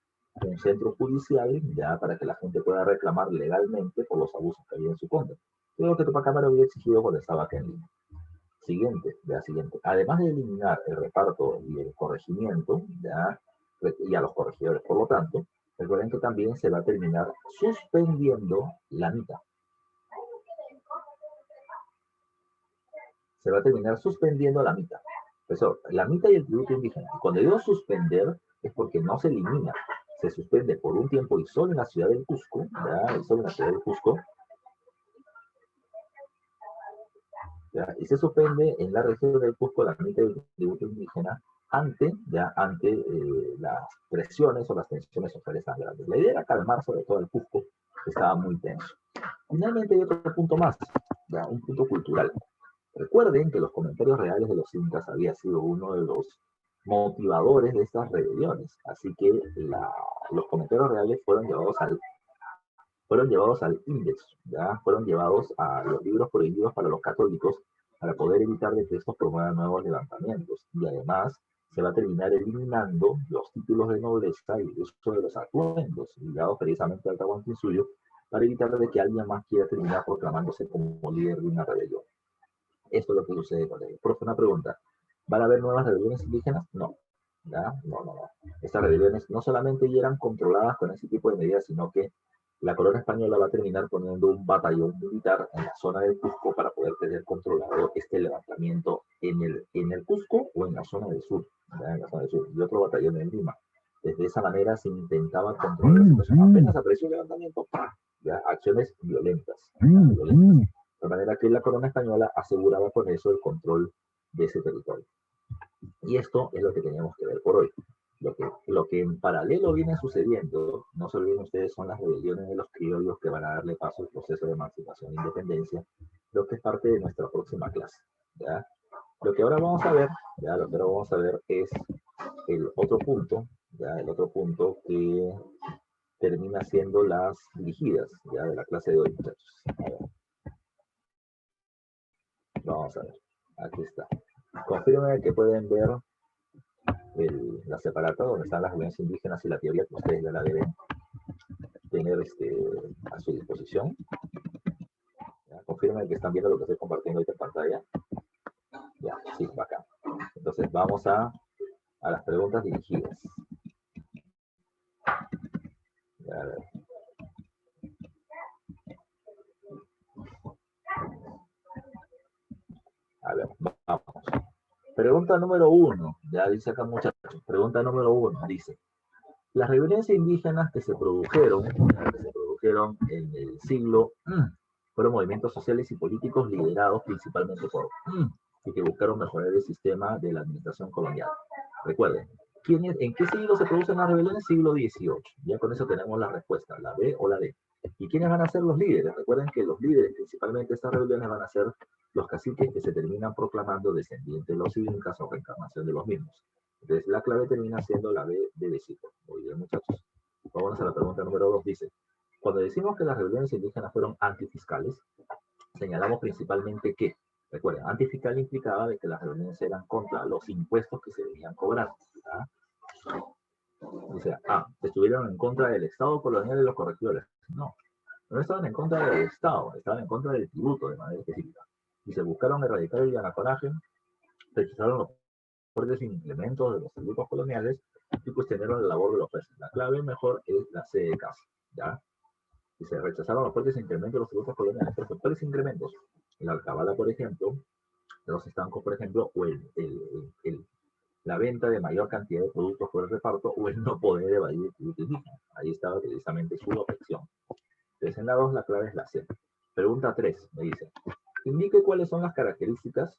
un centro judicial ya para que la gente pueda reclamar legalmente por los abusos que había en su contra. Lo que Tupac Amaru había exigido cuando estaba acá en Lima. Siguiente. Además de eliminar el reparto y el corregimiento, ya, y a los corregidores, por lo tanto, recuerden que también se va a terminar suspendiendo la mitad. Se va a terminar suspendiendo la mitad. Eso, la mitad y el tributo indígena. Cuando digo suspender, es porque no se elimina. Se suspende por un tiempo y solo en la ciudad del Cusco, ¿ya? Y solo en la ciudad del Cusco, ¿ya? Y se suspende en la región del Cusco la mitad del tributo indígena ante las presiones o las tensiones sociales tan grandes. La idea era calmar sobre todo el Cusco, que estaba muy tenso. Finalmente hay otro punto más, ¿ya? Un punto cultural. Recuerden que los comentarios reales de los incas había sido uno de los motivadores de estas rebeliones, así que los comentarios reales fueron llevados al índex, ¿ya? Fueron llevados a los libros prohibidos para los católicos para poder evitar de que estos promuevan nuevos levantamientos. Y además se va a terminar eliminando los títulos de nobleza y el uso de los atuendos ligados precisamente al Tahuantinsuyo para evitar de que alguien más quiera terminar proclamándose como líder de una rebelión. Esto es lo que sucede con ellos. Profe, una pregunta. ¿Van a haber nuevas rebeliones indígenas? No. ¿Ya? No. Estas rebeliones no solamente ya eran controladas con ese tipo de medidas, sino que la corona española va a terminar poniendo un batallón militar en la zona del Cusco para poder tener controlado este levantamiento en el Cusco o en la zona del sur, ¿ya? En la zona del sur, y otro batallón en Lima. De esa manera se intentaba controlar la situación. Apenas apareció el levantamiento, ¡pah! ¿Ya? Acciones violentas. De manera que la corona española aseguraba con eso el control de ese territorio. Y esto es lo que teníamos que ver por hoy. Lo que en paralelo viene sucediendo, no se olviden ustedes, son las rebeliones de los criollos que van a darle paso al proceso de emancipación e independencia lo que es parte de nuestra próxima clase, ¿ya? Lo que ahora vamos a ver, ya, lo que ahora vamos a ver es el otro punto, ya, el otro punto que termina siendo las dirigidas, ya, de la clase de hoy, muchachos. A ver, vamos a ver, aquí está. Confirmen que pueden ver la separata donde están las reuniones indígenas y la teoría que ustedes ya la deben tener a su disposición. ¿Ya? Confirmen que están viendo lo que estoy compartiendo ahorita en pantalla. Ya, sí, bacán. Entonces vamos a las preguntas dirigidas. Ya, a ver. A ver, vamos. Pregunta número 1, ya dice acá muchachos. Pregunta número 1, dice. Las rebeliones indígenas que se produjeron en el siglo fueron movimientos sociales y políticos liderados principalmente por y que buscaron mejorar el sistema de la administración colonial. Recuerden, ¿en qué siglo se producen las rebeliones? Siglo XVIII. Ya con eso tenemos la respuesta, la B o la D. ¿Y quiénes van a ser los líderes? Recuerden que los líderes principalmente de estas rebeliones van a ser los caciques que se terminan proclamando descendientes de los incas o reencarnación de los mismos. Entonces la clave termina siendo la B de besito. Muy bien, muchachos. Vamos a la pregunta número 2. Dice, cuando decimos que las rebeliones indígenas fueron antifiscales, señalamos principalmente que, recuerden, antifiscal implicaba de que las rebeliones eran contra los impuestos que se debían cobrar. ¿Verdad? O sea, estuvieron en contra del Estado colonial y los corregidores. No estaban en contra del Estado, estaban en contra del tributo de manera específica. Y se buscaron erradicar el llanaconaje, rechazaron los fuertes incrementos de los tributos coloniales y cuestionaron la labor de los jueces. La clave mejor es la C de casa, ¿ya? Y se rechazaron los fuertes incrementos de los tributos coloniales. Pero ¿cuáles incrementos? La alcabala, por ejemplo, los estancos, por ejemplo, o la venta de mayor cantidad de productos por el reparto o el no poder evadir el tributo indígena. Ahí estaba precisamente su objeción. Entonces, en la 2 la clave es la C. Pregunta 3, me dice, indique cuáles son las características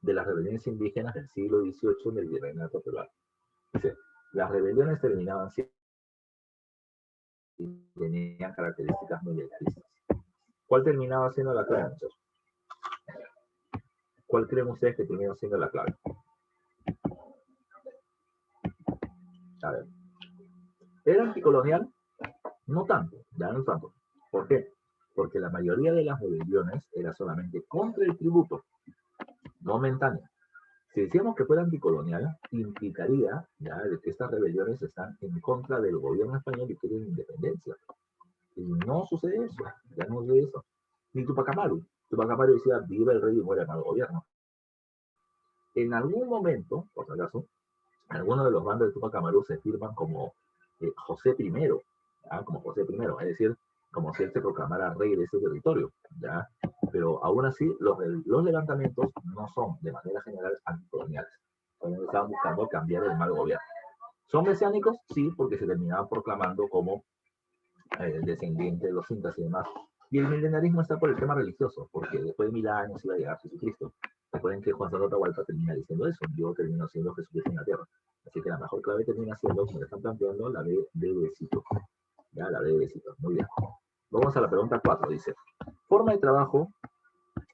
de las rebeliones indígenas del siglo XVIII en el virreinato peruano. Dice, las rebeliones terminaban siendo y tenían características militaristas. ¿Cuál terminaba siendo la clave, muchachos? ¿Cuál creen ustedes que terminó siendo la clave? A ver. ¿Era anticolonial? No tanto, ya no tanto. ¿Por qué? Porque la mayoría de las rebeliones era solamente contra el tributo, no momentánea. Si decíamos que fuera anticolonial, implicaría ya de que estas rebeliones están en contra del gobierno español y quieren independencia. Y no sucede eso, ya no sucede eso. Ni Tupac Amaru. Tupac Amaru decía, viva el rey y muera el mal gobierno. En algún momento, por si acaso, algunos de los bandos de Tupac Amaru se firman como José I, ¿ya? Como José I, es decir, como si él se proclamara rey de ese territorio, ¿ya? Pero aún así, los levantamientos no son, de manera general, anticoloniales. Estaban buscando cambiar el mal gobierno. ¿Son mesiánicos? Sí, porque se terminaban proclamando como descendientes de los incas y demás. Y el milenarismo está por el tema religioso, porque después de 1000 años iba a llegar Jesucristo. Recuerden que Juan Santa Atahualpa termina diciendo eso, yo termino siendo Jesucristo en la tierra. Así que la mejor clave termina siendo, como le están planteando, la B de besito. Ya, la B de besito. Muy bien. Vamos a la pregunta 4, dice. Forma de trabajo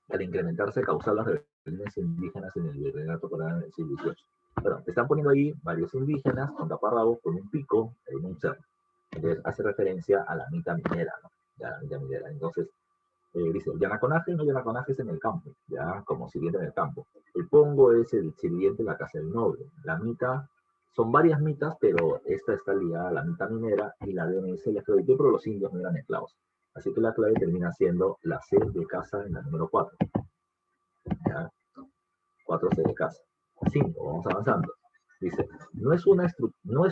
para incrementarse causar las rebeliones indígenas en el virreinato peruano en el siglo XVIII. Bueno, te están poniendo ahí varios indígenas con taparrabos, con un pico en un cerro. Entonces hace referencia a la mitad minera, ¿no? Ya, la mitad minera. Entonces, dice, el yanaconaje, no yanaconaje es en el campo, ya, como sirviente en el campo. El pongo es el sirviente en la casa del noble. La mita, son varias mitas, pero esta está ligada a la mita minera y la DNS la esclavitud, pero los indios no eran esclavos. Así que la clave termina siendo la C de casa en la número 4. ¿Ya? 4C de casa. 5, vamos avanzando. Dice, no es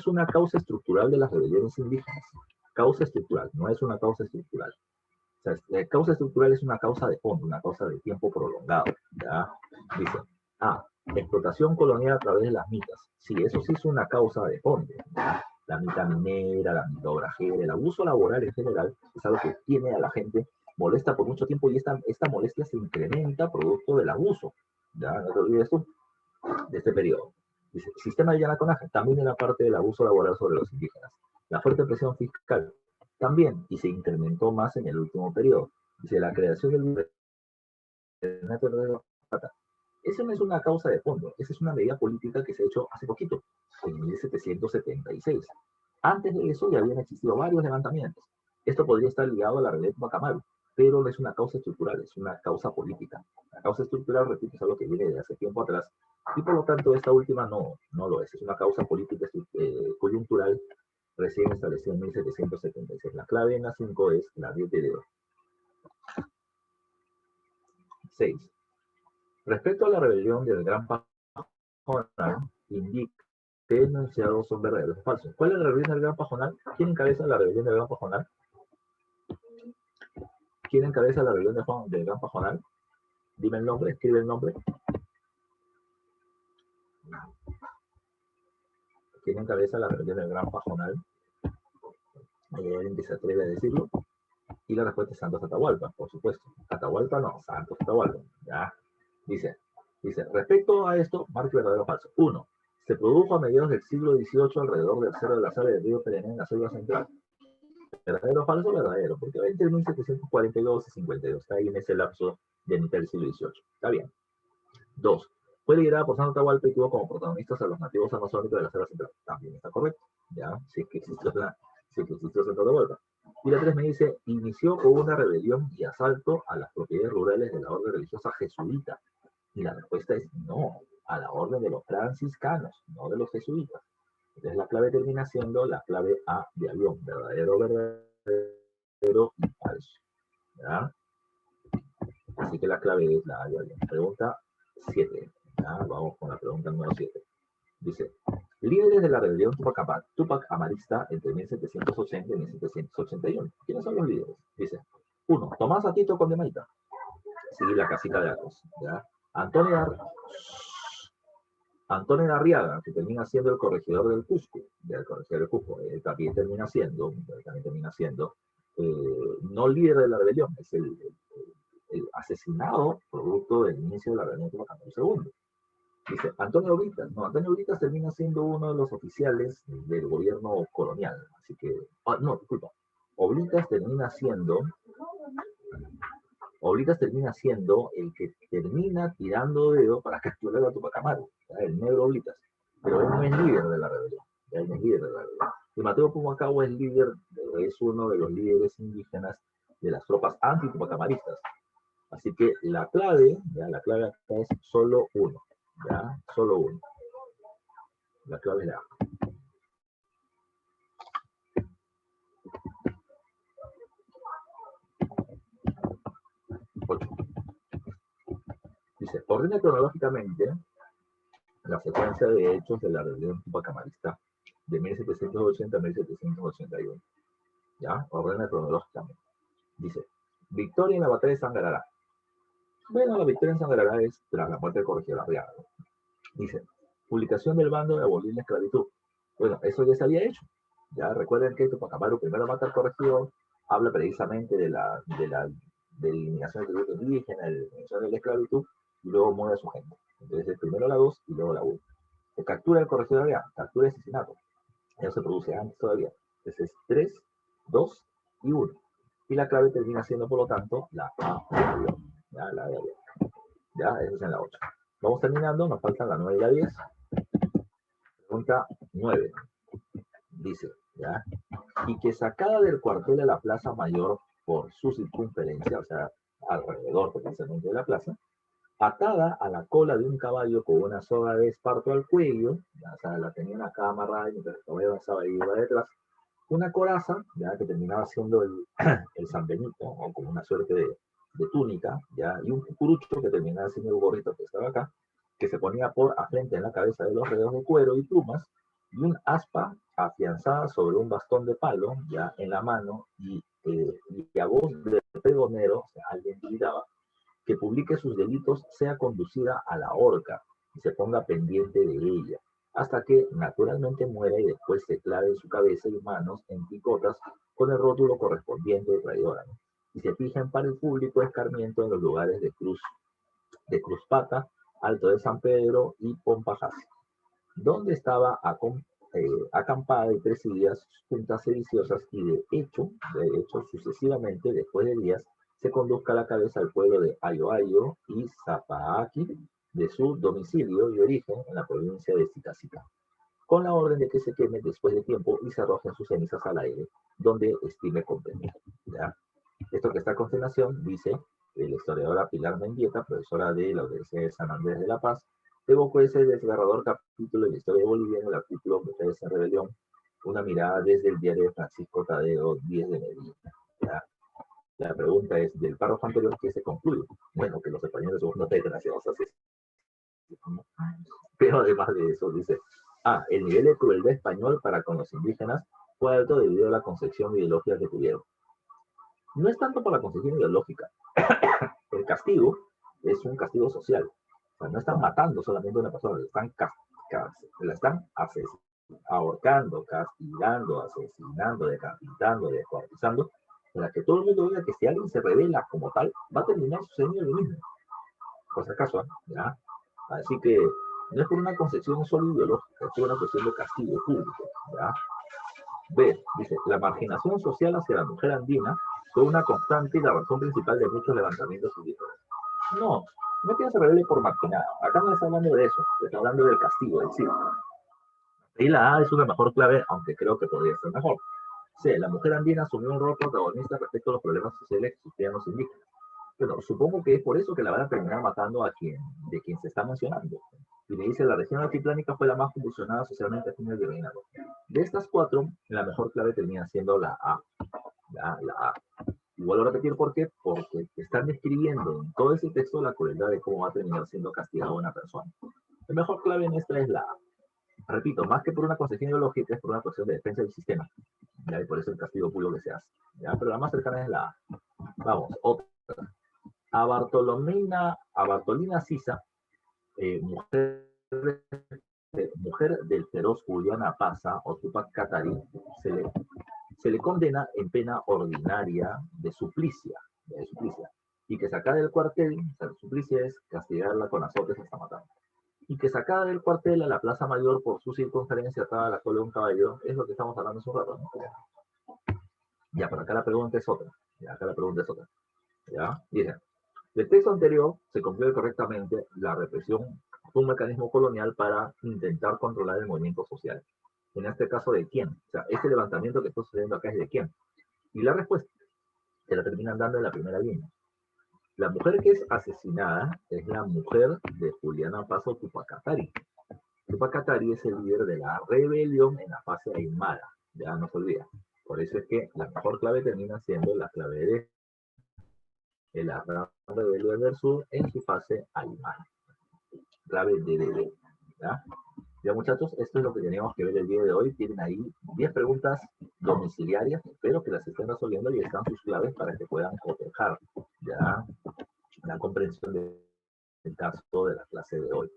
una causa estructural de las rebeliones indígenas. Causa estructural, no es una causa estructural. O sea, la causa estructural es una causa de fondo, una causa de tiempo prolongado. ¿Ya? Dice, explotación colonial a través de las mitas. Sí, eso sí es una causa de fondo. ¿Ya? La mita minera, la mita obrajera, el abuso laboral en general es algo que tiene a la gente molesta por mucho tiempo y esta molestia se incrementa producto del abuso. ¿Ya? No te olvides tú de este periodo. Dice, sistema de yanaconaje, también en la parte del abuso laboral sobre los indígenas. La fuerte presión fiscal, también, y se incrementó más en el último periodo. Dice, la creación del Renato Herrera Zapata. Esa no es una causa de fondo, esa es una medida política que se ha hecho hace poquito, en 1776. Antes de eso ya habían existido varios levantamientos. Esto podría estar ligado a la rebelión de Tupac Amaru, pero no es una causa estructural, es una causa política. La causa estructural, repito, es algo que viene de hace tiempo atrás, y por lo tanto esta última no lo es una causa política coyuntural recién establecida en 1776. La clave en la 5 es la 10 de dedo. 6. Respecto a la rebelión del Gran Pajonal, indica que enunciados son verdaderos o falsos. ¿Cuál es la rebelión del Gran Pajonal? ¿Quién encabeza la rebelión del Gran Pajonal? ¿Quién encabeza la rebelión del Gran Pajonal? Dime el nombre, escribe el nombre. ¿Quién encabeza la rebelión del Gran Pajonal? Hay alguien que se atreve a decirlo. Y la respuesta es Santos Atahualpa, por supuesto. Atahualpa no, Santos Atahualpa. Ya. Dice, respecto a esto, marque verdadero o falso. 1. Se produjo a mediados del siglo XVIII alrededor del cerro de la Sala del río Perené en la selva central. ¿Verdadero o falso? Verdadero, porque va entre 1742 y 52. Está ahí en ese lapso de mitad del siglo XVIII. Está bien. 2. Fue liderada por Santos Atahualpa y tuvo como protagonistas a los nativos amazónicos de la selva central. También está correcto. Ya, si es que existió Santos Atahualpa. Y la 3 me dice, inició con una rebelión y asalto a las propiedades rurales de la orden religiosa jesuita. Y la respuesta es no, a la orden de los franciscanos, no de los jesuitas. Entonces la clave termina siendo la clave A de avión, verdadero, verdadero y falso. ¿Ya? Así que la clave es la A de avión. Pregunta 7. ¿Ya? Vamos con la pregunta número 7. Dice, líderes de la rebelión Tupac Amarista entre 1780 y 1781. ¿Quiénes son los líderes? Dice, 1. Tomás Atito Condemaita. Sigue la casita de Atos. ¿Ya? Antonio Arriaga, que termina siendo el corregidor del Cusco, también termina siendo no líder de la rebelión, es el asesinado producto del inicio de la rebelión de Tupac II. Dice, Antonio Oblitas termina siendo uno de los oficiales del gobierno colonial, así que, disculpa, Oblitas termina siendo el que termina tirando dedo para capturar a Tupac Amaru, el negro Oblitas, pero él no es líder de la rebelión, Y Mateo Pumacahua es uno de los líderes indígenas de las tropas anti-tupacamaristas. Así que la clave acá es solo uno, ¿ya? Solo uno. La clave es la A. 8. Dice, ordena cronológicamente la secuencia de hechos de la rebelión tupacamarista de 1780 a 1781. ¿Ya? Ordena cronológicamente. Dice, victoria en la batalla de Sangarará. Bueno, la victoria en Sangarará es tras la muerte del corregidor Arriaga. Dice, publicación del bando de abolir la esclavitud. Bueno, eso ya se había hecho. Ya recuerden que Tupac Amaru primero mata al corregidor, habla precisamente de la eliminación del tributo indígena, de la eliminación de la esclavitud, y luego mueve a su gente. Entonces, primero la 2 y luego la 1. Se captura el corregidor Arriaga, captura y asesinato. Eso se produce antes todavía. Entonces, 3, 2 y 1. Y la clave termina siendo, por lo tanto, la A de avión. Ya, la de avión. Ya, eso es en la 8. Vamos terminando, nos faltan la 9 y la 10. Pregunta 9. Dice, ¿ya? Y que sacada del cuartel a la plaza mayor por su circunferencia, o sea, alrededor precisamente de la plaza, atada a la cola de un caballo con una soga de esparto al cuello, ya, o sea, la tenían acá amarrada y mientras el caballo avanzaba y iba detrás, una coraza, ya, que terminaba siendo el San Benito, o como una suerte de túnica, ya, y un cucurucho que terminaba siendo el gorrito que estaba acá, que se ponía por a frente en la cabeza de los reos de cuero y plumas, y un aspa afianzada sobre un bastón de palo, ya en la mano, y a voz de pregonero, o sea, alguien gritaba, que publique sus delitos sea conducida a la horca y se ponga pendiente de ella, hasta que naturalmente muera y después se clave su cabeza y manos en picotas con el rótulo correspondiente de traidora, ¿no? Y se fijen para el público escarmiento en los lugares de Cruzpata, Alto de San Pedro y Pompajasi, donde estaba acampada y presidía juntas sediciosas y de hecho, sucesivamente, después de días, se conduzca a la cabeza al pueblo de Ayoayo y Zapaaqui de su domicilio y origen en la provincia de Sicacica, con la orden de que se queme después de tiempo y se arrojen sus cenizas al aire, donde estime conveniente. ¿Ya? Esto que está a continuación dice la historiadora Pilar Mendieta, profesora de la Universidad de San Andrés de La Paz, evocó ese desgarrador capítulo de la historia de Bolivia en el artículo Mujeres en Rebelión, una mirada desde el diario de Francisco Tadeo Díez de Medina. ¿Ya? La pregunta es, del párrafo anterior, ¿qué se concluye? Bueno, que los españoles son unos desgraciados asesinos. Pero además de eso, dice, el nivel de crueldad español para con los indígenas fue alto debido a la concepción ideológica que tuvieron. No es tanto por la concepción ideológica. El castigo es un castigo social. O sea, no están matando solamente a una persona, la están ahorcando, castigando, asesinando, decapitando, descuartizando, para que todo el mundo vea que si alguien se revela como tal, va a terminar sucediendo lo mismo. Por si acaso, ¿ya? Así que no es por una concepción solo ideológica, es por una cuestión de castigo público, ¿ya? B, dice, la marginación social hacia la mujer andina fue una constante y la razón principal de muchos levantamientos indígenas. No, no es que se revele por marginada. Acá no está hablando de eso, está hablando del castigo en sí. Y la A es una mejor clave, aunque creo que podría ser mejor. C, la mujer andina asumió un rol protagonista respecto a los problemas sociales que sufrían los indígenas. Bueno, supongo que es por eso que la van a terminar matando a quien se está mencionando. Y me dice, la región altiplánica fue la más convulsionada socialmente a fines del reinado. De estas cuatro, la mejor clave termina siendo la A. La A. Y vuelvo a repetir por qué, porque están describiendo en todo ese texto la crueldad de cómo va a terminar siendo castigada una persona. La mejor clave en esta es la A. Repito, más que por una concepción ideológica, es por una cuestión de defensa del sistema. ¿Ya? Y por eso el castigo puro que se hace. ¿Ya? Pero la más cercana es la A. Vamos, otra. A Bartolina Sisa, mujer del feroz Juliana Paza o Tupac Katari, se le condena en pena ordinaria de suplicia, y que sacada del cuartel, o sea, suplicia es castigarla con azotes hasta matar, y que sacada del cuartel a la plaza mayor por su circunferencia atada a la cola de un caballo, es lo que estamos hablando hace un rato, ¿no? Ya, pero acá la pregunta es otra, ¿ya? Dice, el texto anterior se concluye correctamente, la represión fue un mecanismo colonial para intentar controlar el movimiento social. En este caso, ¿de quién? O sea, este levantamiento que está sucediendo acá es ¿de quién? Y la respuesta se la terminan dando en la primera línea. La mujer que es asesinada es la mujer de Juliana Pazo Tupac Katari. Tupac Katari es el líder de la rebelión en la fase aymara, ya no se olvida. Por eso es que la mejor clave termina siendo la clave de la rebelión del sur en su fase aymara. Clave DDD, ¿ya? Ya muchachos, esto es lo que teníamos que ver el día de hoy. Tienen ahí 10 preguntas domiciliarias. Espero que las estén resolviendo y están sus claves para que puedan cotejar ya la comprensión del caso de la clase de hoy.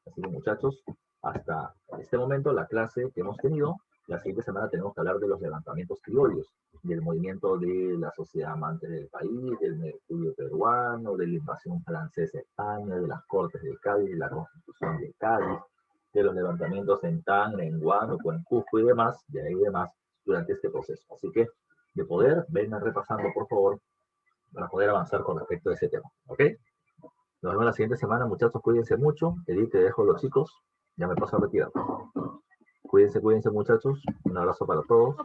Así que muchachos, hasta este momento la clase que hemos tenido, la siguiente semana tenemos que hablar de los levantamientos criollos, del movimiento de la sociedad amante del país, del mercurio peruano, de la invasión francesa a España, de las Cortes de Cádiz, de la Constitución de Cádiz, de los levantamientos en Tacna, en Huánuco, en Cusco y demás, durante este proceso. Así que, de poder, vengan repasando, por favor, para poder avanzar con respecto a ese tema. ¿Ok? Nos vemos la siguiente semana, muchachos. Cuídense mucho. Edith, te dejo los chicos. Ya me paso a retirar. Cuídense, muchachos. Un abrazo para todos.